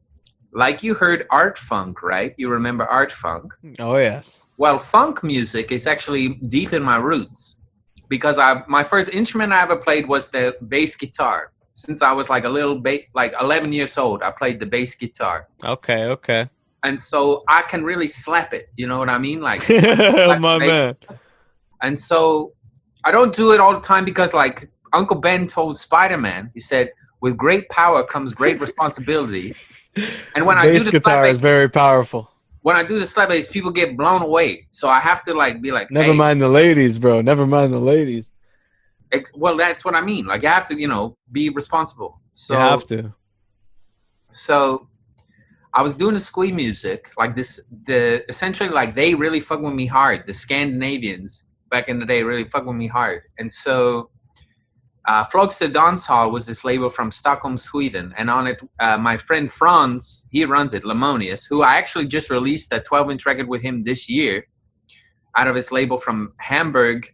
like you heard art funk, right? You remember art funk? Oh, yes. Well, funk music is actually deep in my roots because my first instrument I ever played was the bass guitar. Since I was like a little like 11 years old, I played the bass guitar. Okay. And so I can really slap it. You know what I mean? Like, my man. And so I don't do it all the time because like Uncle Ben told Spider-Man, he said, with great power comes great responsibility. And when the I do bass the guitar slap is very powerful. when I do the slap bass, people get blown away. So I have to like be like, Never hey, mind the ladies, bro. Never mind the ladies. well, that's what I mean. Like you have to, be responsible. You have to. So I was doing the squee music, like this, essentially like they really fuck with me hard. The Scandinavians back in the day really fuck with me hard. And so Flogster Dancehall was this label from Stockholm, Sweden. And on it, my friend Franz, he runs it, Lemonius, who I actually just released a 12-inch record with him this year out of his label from Hamburg,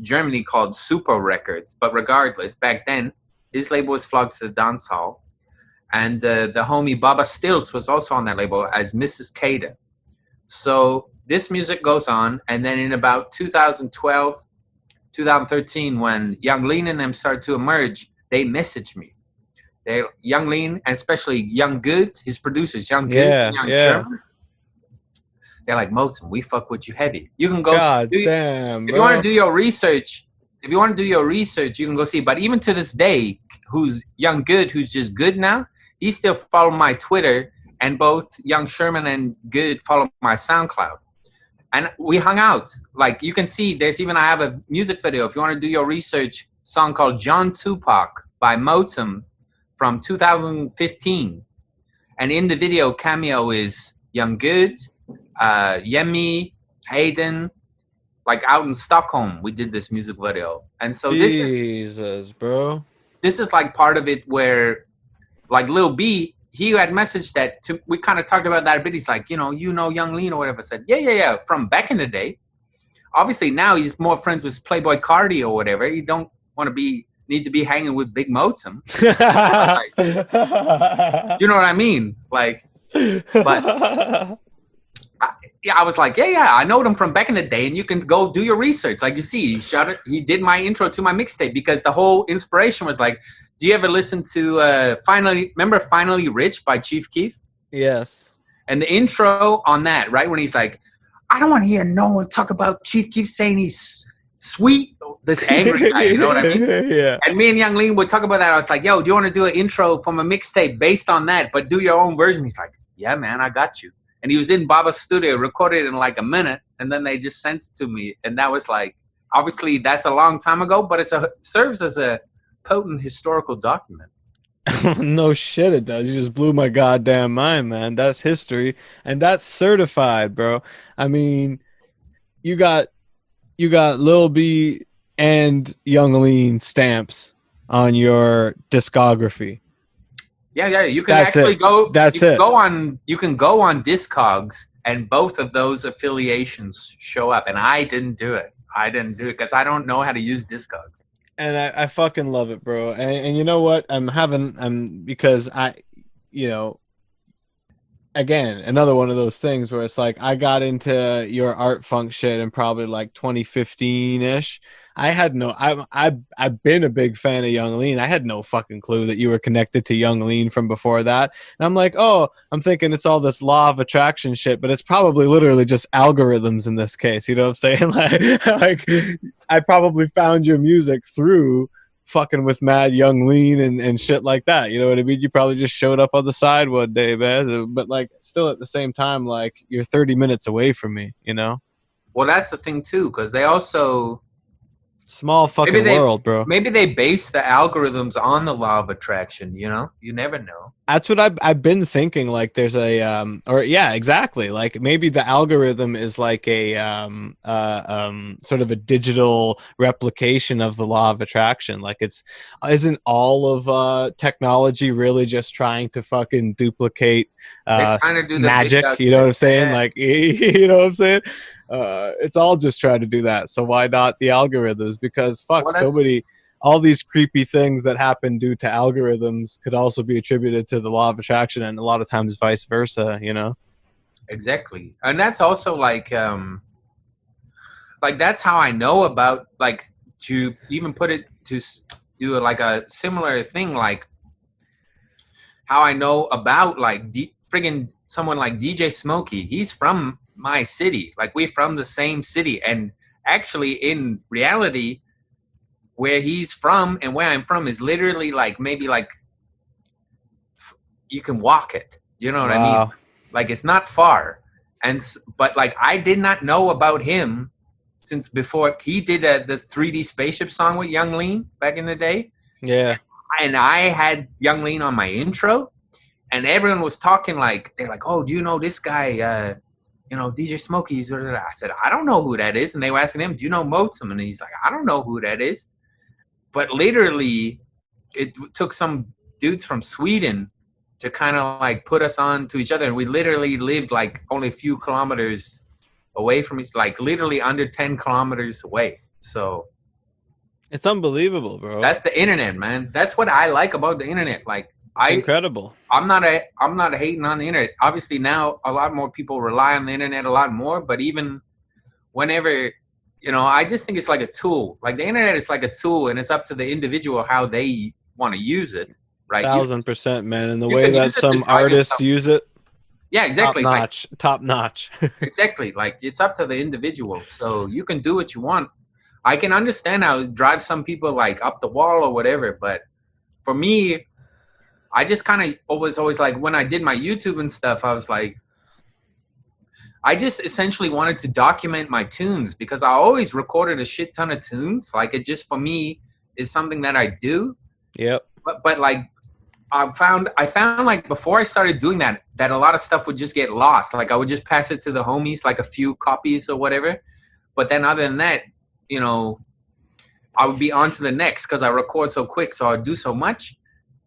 Germany called Super Records. But regardless, back then, his label was Flogster Dancehall. And the homie Baba Stilts was also on that label as Mrs. Kada. So this music goes on. And then in about 2012, 2013, when Young Lean and them started to emerge, they messaged me. Young Lean, and especially Young Good, his producers, Young Good and Young Sherman, they're like, Motëm, we fuck with you heavy. You can go. Damn, if you want to do your research, you can go see. But even to this day, who's Young Good, who's just good now, he still follow my Twitter, and both Young Sherman and Good follow my SoundCloud. And we hung out. Like you can see, I have a music video. If you want to do your research, song called John Tupac by Motëm from 2015. And in the video, cameo is Young Good, Yemi, Hayden, like out in Stockholm. We did this music video. And so Jesus, bro. This is like part of it where like Lil B, he had messaged that we kind of talked about that a bit. He's like, Young Lean or whatever. I said, yeah. From back in the day. Obviously now he's more friends with Playboy Cardi or whatever. He don't want to need to be hanging with Big Motëm. Like, you know what I mean? Like, but I was like, yeah, I know them from back in the day, and you can go do your research. Like you see, he did my intro to my mixtape because the whole inspiration was like, do you ever listen to Finally Rich by Chief Keef? Yes. And the intro on that, right, when he's like, I don't want to hear no one talk about Chief Keef saying he's sweet, this angry guy, you know what I mean? Yeah. And me and Young Lean would talk about that. I was like, yo, do you want to do an intro from a mixtape based on that, but do your own version? He's like, yeah, man, I got you. And he was in Baba's studio, recorded in like a minute, and then they just sent it to me. And that was like, obviously that's a long time ago, but it serves as a potent historical document. No shit, it does. You just blew my goddamn mind, man. That's history, and that's certified, bro. I mean, you got Lil B and Young Lean stamps on your discography. Yeah. You can You can go on Discogs, and both of those affiliations show up. And I didn't do it because I don't know how to use Discogs. And I fucking love it, bro. And you know what? Because again, another one of those things where it's like I got into your art funk shit in probably like 2015-ish. I've been a big fan of Young Lean. I had no fucking clue that you were connected to Young Lean from before that. And I'm like, I'm thinking it's all this law of attraction shit, but it's probably literally just algorithms in this case. You know what I'm saying? Like I probably found your music through fucking with mad Young Lean and shit like that. You know what I mean? You probably just showed up on the side one day, man. But like still at the same time, like you're 30 minutes away from me, you know? Well, that's the thing too, because they also small fucking world, bro. Maybe they base the algorithms on the law of attraction, you know? You never know. That's what I've been thinking. Like there's exactly. Like maybe the algorithm is like a sort of a digital replication of the law of attraction. Like isn't all of technology really just trying to fucking duplicate magic? You know what I'm saying? Like you know what I'm saying? It's all just trying to do that. So why not the algorithms? Because all these creepy things that happen due to algorithms could also be attributed to the law of attraction, and a lot of times vice versa, you know? Exactly. And that's also like that's how I know about, like, to even put it to do like a similar thing, like how I know about like friggin' someone like DJ Smokey. He's from my city. Like we're from the same city. And actually in reality, where he's from and where I'm from is literally like maybe like you can walk it. You know what I Wow. mean? Like it's not far, but like I did not know about him since before he did this 3D spaceship song with Young Lean back in the day, Yeah. and I had Young Lean on my intro, and everyone was talking like they're like, "Oh, do you know this guy? DJ Smokey's." I said, "I don't know who that is," and they were asking him, "Do you know Motëm?" And he's like, "I don't know who that is." But literally, it took some dudes from Sweden to kind of like put us on to each other, and we literally lived like only a few kilometers away from each, like literally under 10 kilometers away. So it's unbelievable, bro. that's the internet, man. That's what I like about the internet. Like it's incredible. I'm not hating on the internet. Obviously now a lot more people rely on the internet a lot more, but even whenever, I just think it's like a tool. Like the internet is like a tool, and it's up to the individual how they want to use it. Right? 1000%, man. And the way that some artists use it. Yeah, exactly. Top notch. Exactly. Like it's up to the individual. So you can do what you want. I can understand how it drives some people like up the wall or whatever. But for me, I just kind of was always like, when I did my YouTube and stuff, I was like, I just essentially wanted to document my tunes because I always recorded a shit ton of tunes. Like it just, for me, is something that I do. Yep. But like, I found like before I started doing that a lot of stuff would just get lost. Like I would just pass it to the homies, like a few copies or whatever. But then other than that, I would be on to the next because I record so quick. So I would do so much.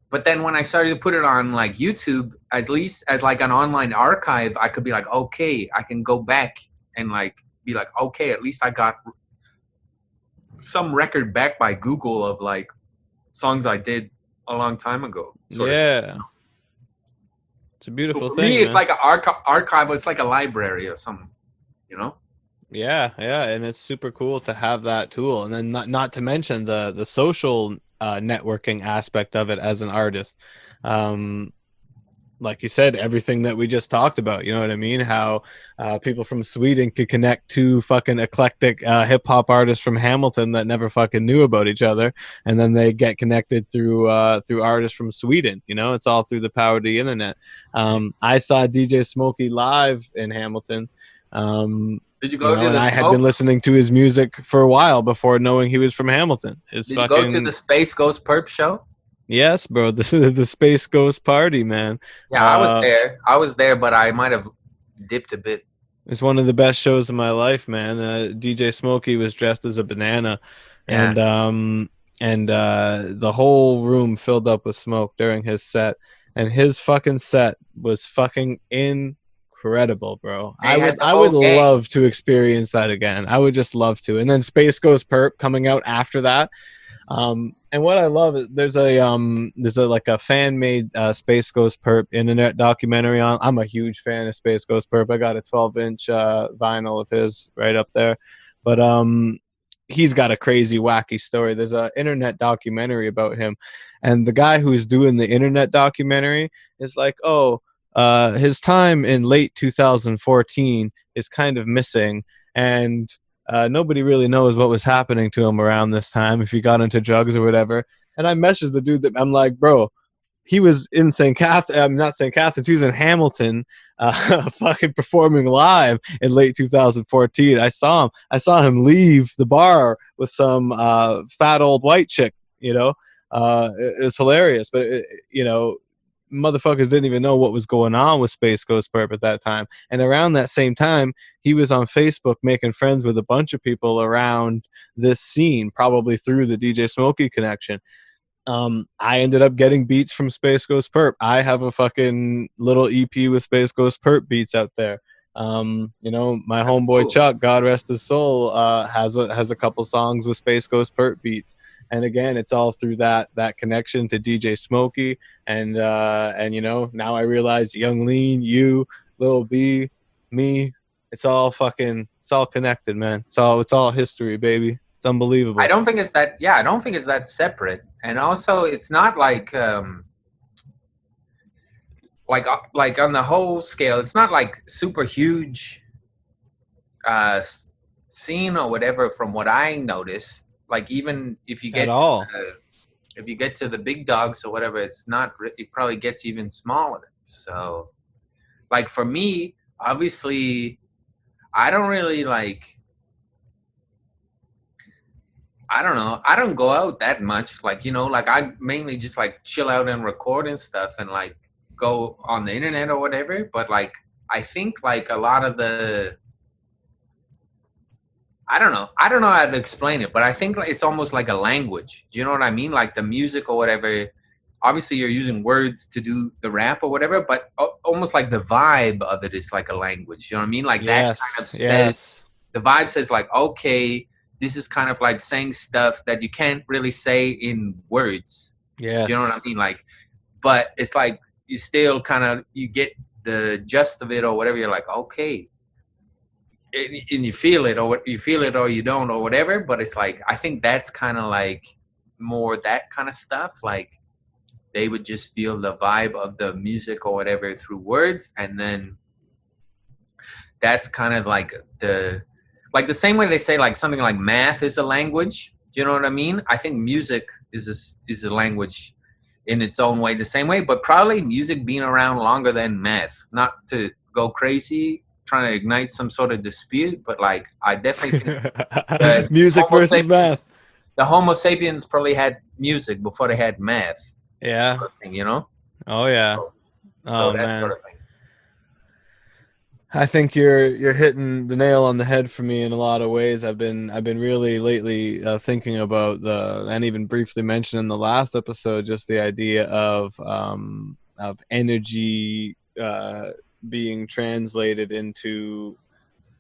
But then when I started to put it on like YouTube, at least as like an online archive, I could be like, okay, I can go back and like be like, okay, at least I got some record back by Google of like songs I did a long time ago. Yeah. It's a beautiful thing. For me, it's like an archive. It's like a library or something, Yeah, and it's super cool to have that tool, and then not to mention the social networking aspect of it as an artist. Like you said, everything that we just talked about, you know what I mean? How people from Sweden could connect to fucking eclectic hip hop artists from Hamilton that never fucking knew about each other, and then they get connected through artists from Sweden. It's all through the power of the internet. I saw DJ Smokey live in Hamilton. Did you go to the I had been listening to his music for a while before knowing he was from Hamilton. Did you go to the Space Ghost Perp show? Yes, bro. The Space Ghost party, man. Yeah, I was there, but I might have dipped a bit. It's one of the best shows of my life, man. DJ Smokey was dressed as a banana, and the whole room filled up with smoke during his set, and his fucking set was fucking incredible, bro. I would love to experience that again. I would just love to. And then Space Ghost Perp coming out after that. And what I love is there's a fan made Space Ghost Perp internet documentary on. I'm a huge fan of Space Ghost Perp. I got a 12-inch vinyl of his right up there. But he's got a crazy wacky story. There's an internet documentary about him, and the guy who's doing the internet documentary is like, his time in late 2014 is kind of missing, and nobody really knows what was happening to him around this time, if he got into drugs or whatever. And I messaged the dude that I'm like, bro, he was in St. Catharines, not St. Catharines, he was in Hamilton, fucking performing live in late 2014. I saw him leave the bar with some fat old white chick, it was hilarious. But, motherfuckers didn't even know what was going on with Space Ghost Perp at that time. And around that same time, he was on Facebook making friends with a bunch of people around this scene, probably through the DJ Smokey connection. I ended up getting beats from Space Ghost Perp. I have a fucking little EP with Space Ghost Perp beats out there. My homeboy Chuck, God rest his soul, has a couple songs with Space Ghost Perp beats. And again, it's all through that connection to DJ Smokey, and now I realize Young Lean, you, Lil B, me, it's all connected, man. It's all history, baby. It's unbelievable. I don't think it's that separate, and also it's not like on the whole scale, it's not like super huge scene or whatever. From what I notice. Like even if you get to the big dogs or whatever, it's not. It probably gets even smaller. So like for me, obviously, I don't really like. I don't know. I don't go out that much. Like, you know, like I mainly just like chill out and record and stuff and like go on the internet or whatever. But like, I think like a lot of the, I don't know how to explain it, but I think like it's almost like a language. Do you know what I mean? Like the music or whatever. Obviously, you're using words to do the rap or whatever, but almost like the vibe of it is like a language. You know what I mean? Like that kind of says, the vibe says like, okay, this is kind of like saying stuff that you can't really say in words. Yeah. You know what I mean? Like, but it's like you still kind of, you get the gist of it or whatever. You're like, okay. And you feel it or you don't or whatever. But it's like, I think that's kind of like more that kind of stuff. Like they would just feel the vibe of the music or whatever through words. And then that's kind of like the same way they say like something like math is a language. You know what I mean? I think music is a language in its own way, the same way, but probably music being around longer than math. Not to go crazy, trying to ignite some sort of dispute, but like I definitely think music versus math. The Homo sapiens probably had music before they had math. Yeah. Sort of thing, you know? Oh yeah. So that man. Sort of thing. I think you're hitting the nail on the head for me in a lot of ways. I've been really lately thinking about and even briefly mentioned in the last episode, just the idea of energy being translated into,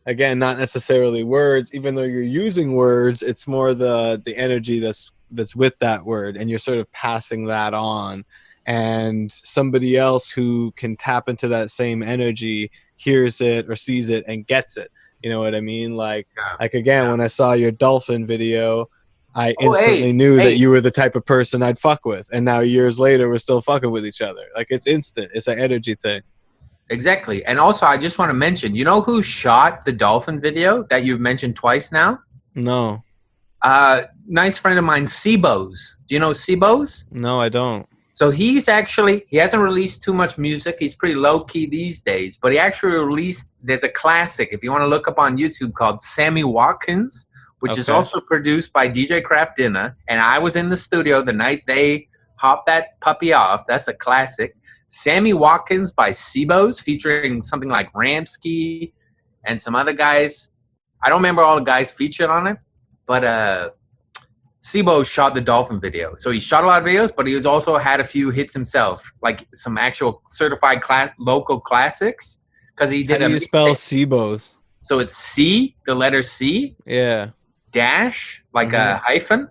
again, not necessarily words. Even though you're using words, it's more the energy that's with that word, and you're sort of passing that on. And somebody else who can tap into that same energy hears it or sees it and gets it. You know what I mean? Like again, when I saw your dolphin video, I instantly knew that you were the type of person I'd fuck with. And now years later, we're still fucking with each other. Like it's instant. It's an energy thing. Exactly. And also, I just want to mention, you know who shot the dolphin video that you've mentioned twice now? No. Nice friend of mine, C-Boz. Do you know C-Boz? No, I don't. So he hasn't released too much music. He's pretty low-key these days. But he actually released, there's a classic, if you want to look up on YouTube, called Sammy Watkins, which is also produced by DJ Kraft Dinner. And I was in the studio the night they hopped that puppy off. That's a classic. Sammy Watkins by C-Boz, featuring something like Ramsky and some other guys. I don't remember all the guys featured on it. But C-Boz shot the dolphin video. So he shot a lot of videos, but he also had a few hits himself, like some actual certified local classics. Because he did. How do you spell C-Boz? So it's C, the letter C. Yeah. Dash, like a hyphen,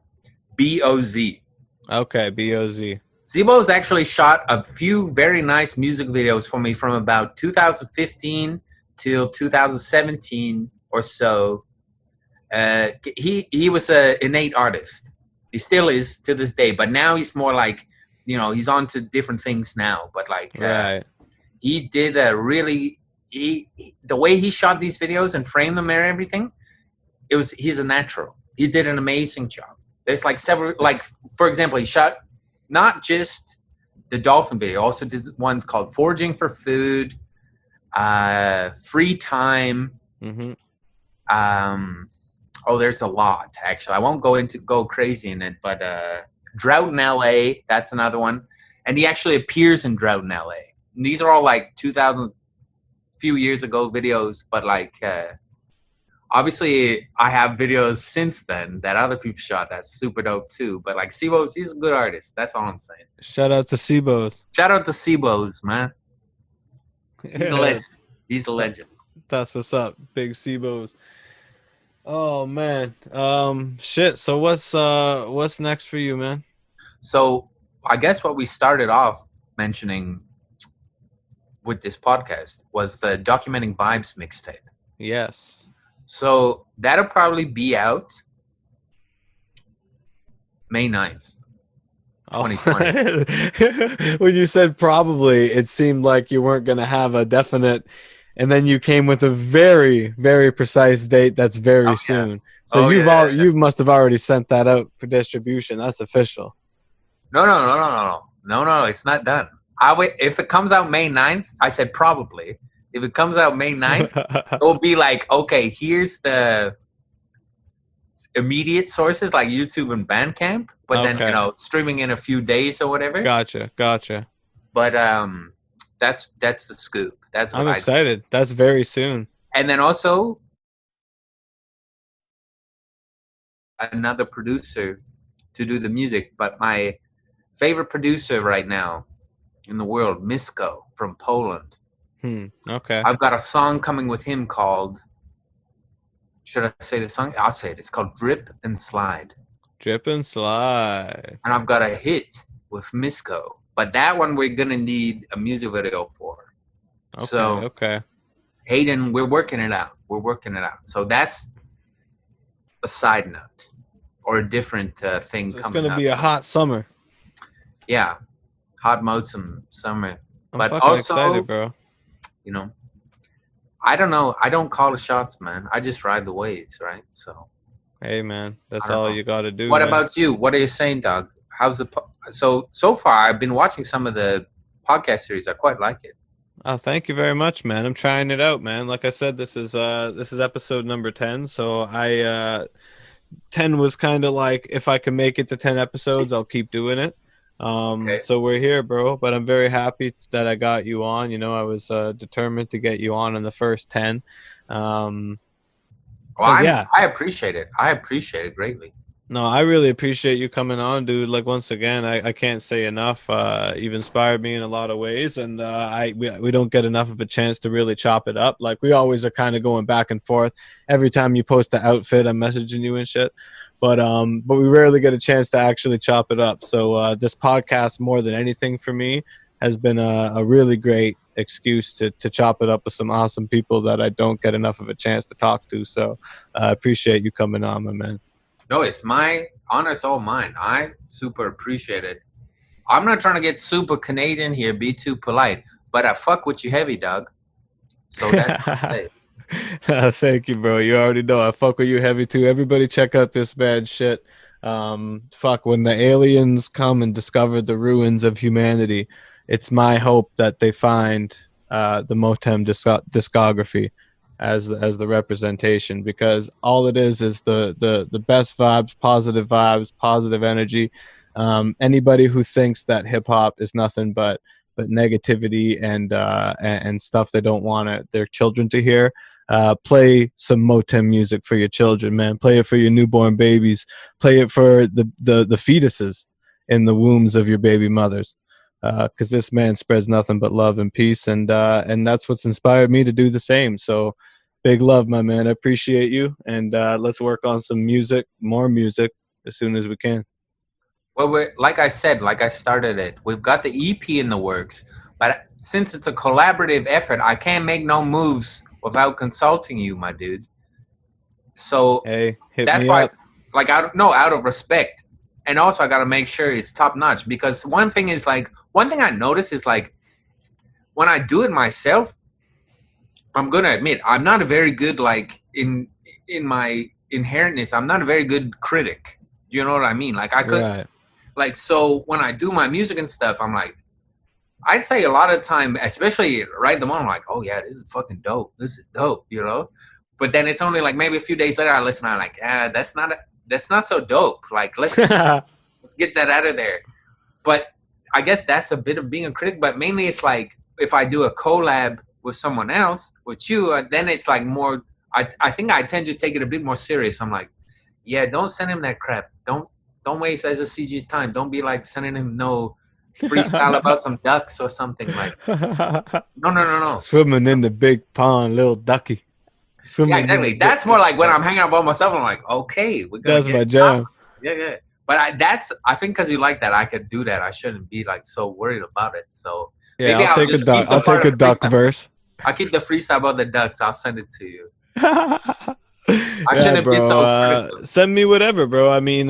B-O-Z. Okay, B-O-Z. C-Boz actually shot a few very nice music videos for me from about 2015 till 2017 or so. He was an innate artist. He still is to this day, but now he's more like, you know, he's on to different things now. But like, he did the way he shot these videos and framed them and everything, he's a natural. He did an amazing job. There's like several, like for example, he shot not just the dolphin video, also did ones called Foraging for Food, Free Time. There's a lot, actually. I won't go crazy in it, but Drought in LA, that's another one. And he actually appears in Drought in LA. And these are all like 2000, few years ago videos, but like, obviously I have videos since then that other people shot that's super dope too. But like C-Boz, he's a good artist. That's all I'm saying. Shout out to C-Boz. Shout out to C-Boz, man. He's a legend. He's a legend. That's what's up, big C-Boz. Oh man, shit. So what's next for you, man? So I guess what we started off mentioning with this podcast was the Documenting Vibes mixtape. Yes. So that'll probably be out May 9th, 2020. When you said probably, it seemed like you weren't going to have a definite. And then you came with a very, very precise date. That's very soon. So you must have already sent that out for distribution. That's official. No. It's not done. If it comes out May 9th, I said probably. If it comes out May 9th, it will be like, okay, here's the immediate sources like YouTube and Bandcamp, but then streaming in a few days or whatever. Gotcha. But that's the scoop. That's what I'm excited. That's very soon. And then also another producer to do the music, but my favorite producer right now in the world, Misko from Poland. Okay. I've got a song coming with him called, should I say the song? I'll say it. It's called Drip and Slide. Drip and Slide. And I've got a hit with Misko. But that one we're going to need a music video for. Okay. Hayden, we're working it out. So that's a side note or a different thing coming up. It's going to be a hot summer. Yeah. Hot Motëm summer. I'm fucking excited, bro. You know, I don't know. I don't call the shots, man. I just ride the waves, right? So. Hey, man. That's all you got to do. What about you? What are you saying, Doug? How's the so far? I've been watching some of the podcast series. I quite like it. Oh, thank you very much, man. I'm trying it out, man. Like I said, this is episode number 10. So 10 was kind of like, if I can make it to 10 episodes, I'll keep doing it. So we're here, bro. But I'm very happy that I got you on. You know, I was determined to get you on in the first 10. I appreciate it. I appreciate it greatly. No, I really appreciate you coming on, dude. Like, once again, I can't say enough. You've inspired me in a lot of ways, and we don't get enough of a chance to really chop it up. Like, we always are kind of going back and forth. Every time you post an outfit, I'm messaging you and shit. But we rarely get a chance to actually chop it up. So this podcast, more than anything for me, has been a really great excuse to chop it up with some awesome people that I don't get enough of a chance to talk to. So I appreciate you coming on, my man. No, it's my honor, it's all mine. I super appreciate it. I'm not trying to get super Canadian here, be too polite, but I fuck with you heavy, Doug. So that's what I say. Thank you, bro. You already know I fuck with you heavy too. Everybody check out this bad shit. Fuck, when the aliens come and discover the ruins of humanity, it's my hope that they find the Motëm discography as the representation, because all it is the best vibes, positive energy. Anybody who thinks that hip hop is nothing but negativity and stuff they don't want their children to hear, play some Motëm music for your children, man. Play it for your newborn babies. Play it for the fetuses in the wombs of your baby mothers. Because this man spreads nothing but love and peace, and that's what's inspired me to do the same. So big love, my man. I appreciate you, and let's work on some music, more music, as soon as we can. Well, like I started it. We've got the EP in the works, but since it's a collaborative effort, I can't make no moves without consulting you, my dude. So hey, that's why, up. Like, out of respect. And also, I got to make sure it's top notch, because one thing I notice is, like, when I do it myself, I'm going to admit, I'm not a very good, like, in my inherentness, I'm not a very good critic. Do you know what I mean? Like, I could, right. Like, so when I do my music and stuff, I'm like, I'd say a lot of the time, especially right at the moment, I'm like, oh yeah, this is fucking dope. This is dope, you know? But then it's only like maybe a few days later, I listen, I'm like, that's not so dope. Like, let's get that out of there. But I guess that's a bit of being a critic, but mainly it's like, if I do a collab with someone else, with you, then it's like more, I think I tend to take it a bit more serious. I'm like, yeah, don't send him that crap. Don't waste Ezza CG's time. Don't be like sending him no freestyle about some ducks or something like. No. Swimming in the big pond, little ducky. Yeah, exactly. That's more like when I'm hanging out by myself. I'm like, okay, that's my jam. Yeah. But I think because you like that, I could do that. I shouldn't be like so worried about it. So yeah, I'll take a duck. I'll take a duck verse. I'll keep the freestyle about the ducks. I'll send it to you. Yeah, bro. Send me whatever, bro. I mean,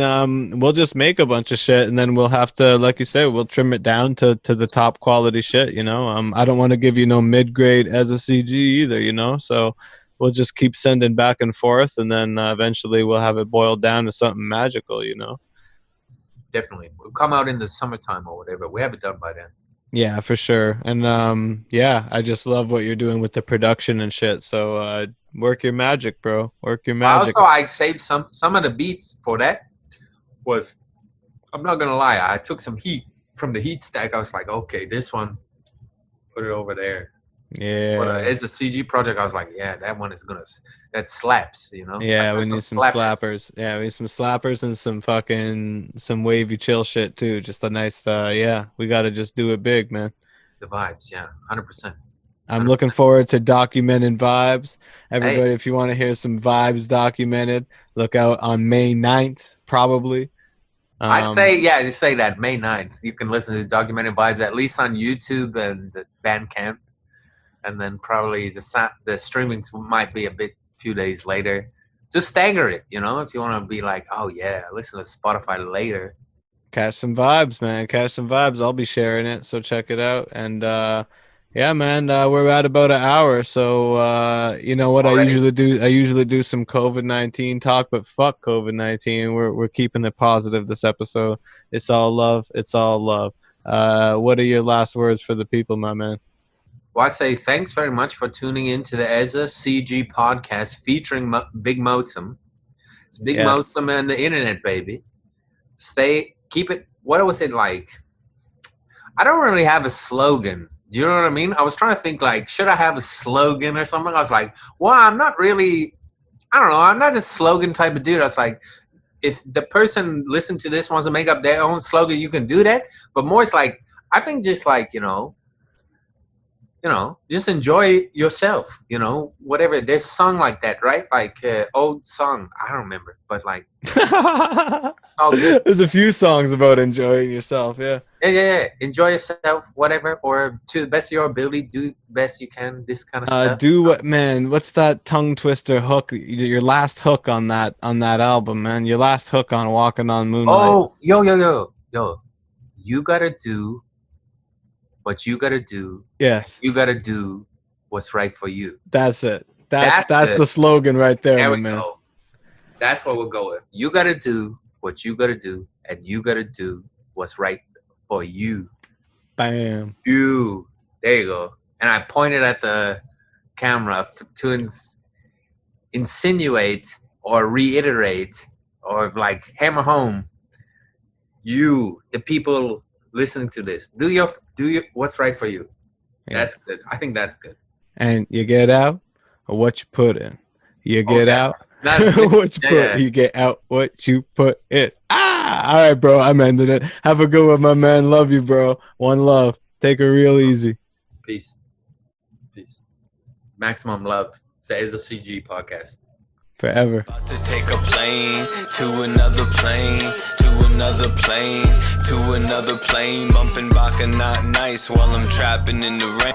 we'll just make a bunch of shit, and then we'll have to, like you said, we'll trim it down to the top quality shit. You know, I don't want to give you no mid grade as a CG either. You know, so we'll just keep sending back and forth, and then eventually we'll have it boiled down to something magical. You know. Definitely, we'll come out in the summertime or whatever. We have it done by then. Yeah, for sure. And yeah, I just love what you're doing with the production and shit. So work your magic, bro. Work your magic. Also, I saved some of the beats for that. Was I'm not gonna lie, I took some heat from the heat stack. I was like, okay, this one, put it over there. But Yeah. as a CG project, I was like, yeah, that one is that slaps, you know. Yeah, we need some slappers. Yeah, we need some slappers and some wavy chill shit too. Just a nice yeah, we got to just do it big, man. The vibes, yeah, 100%. I'm looking forward to documenting vibes. Everybody, if you want to hear some vibes documented, look out on May 9th, probably. I'd say, yeah, just say that May 9th. You can listen to documented vibes at least on YouTube and Bandcamp. And then probably the streamings might be a few days later. Just stagger it, you know, if you want to be like, oh, yeah, listen to Spotify later. Catch some vibes, man. Catch some vibes. I'll be sharing it, so check it out. And yeah, man, we're at about an hour. So you know what already? I usually do some COVID-19 talk, but fuck COVID-19. We're keeping it positive this episode. It's all love. It's all love. What are your last words for the people, my man? Well, I say thanks very much for tuning in to the Ezza CG podcast featuring Big Motëm. It's Big Motëm and the internet, baby. Keep it. What was it like? I don't really have a slogan. Do you know what I mean? I was trying to think like, should I have a slogan or something? I was like, well, I'm not really, I don't know. I'm not a slogan type of dude. I was like, if the person listening to this wants to make up their own slogan, you can do that. But more it's like, I think just like, you know, just enjoy yourself, you know, whatever. There's a song like that, right? Like old song. I don't remember, but like, all good. There's a few songs about enjoying yourself. Yeah. Yeah. Enjoy yourself, whatever, or to the best of your ability, do the best you can. This kind of stuff. Do what, man? What's that tongue twister hook? Your last hook on that album, man. Your last hook on Walking on Moonlight. Oh, yo. You gotta do what you gotta do. Yes. You gotta do what's right for you. That's it. That's the slogan right there, man. Go. That's what we'll go with. You gotta do what you gotta do, and you gotta do what's right for you. Bam. You. There you go. And I pointed at the camera to insinuate or reiterate or like hammer home. You, the people listening to this, do your what's right for you. Yeah. That's good. I think that's good. And you get out what you put in. You get out what you put. You get out what you put in. All right, bro. I'm ending it. Have a good one, my man. Love you, bro. One love. Take it real easy. Peace. Maximum love. It's a CG podcast. Forever. About to take a plane to another plane, to another plane, to another plane, bumping back and not nice while I'm trapping in the rain.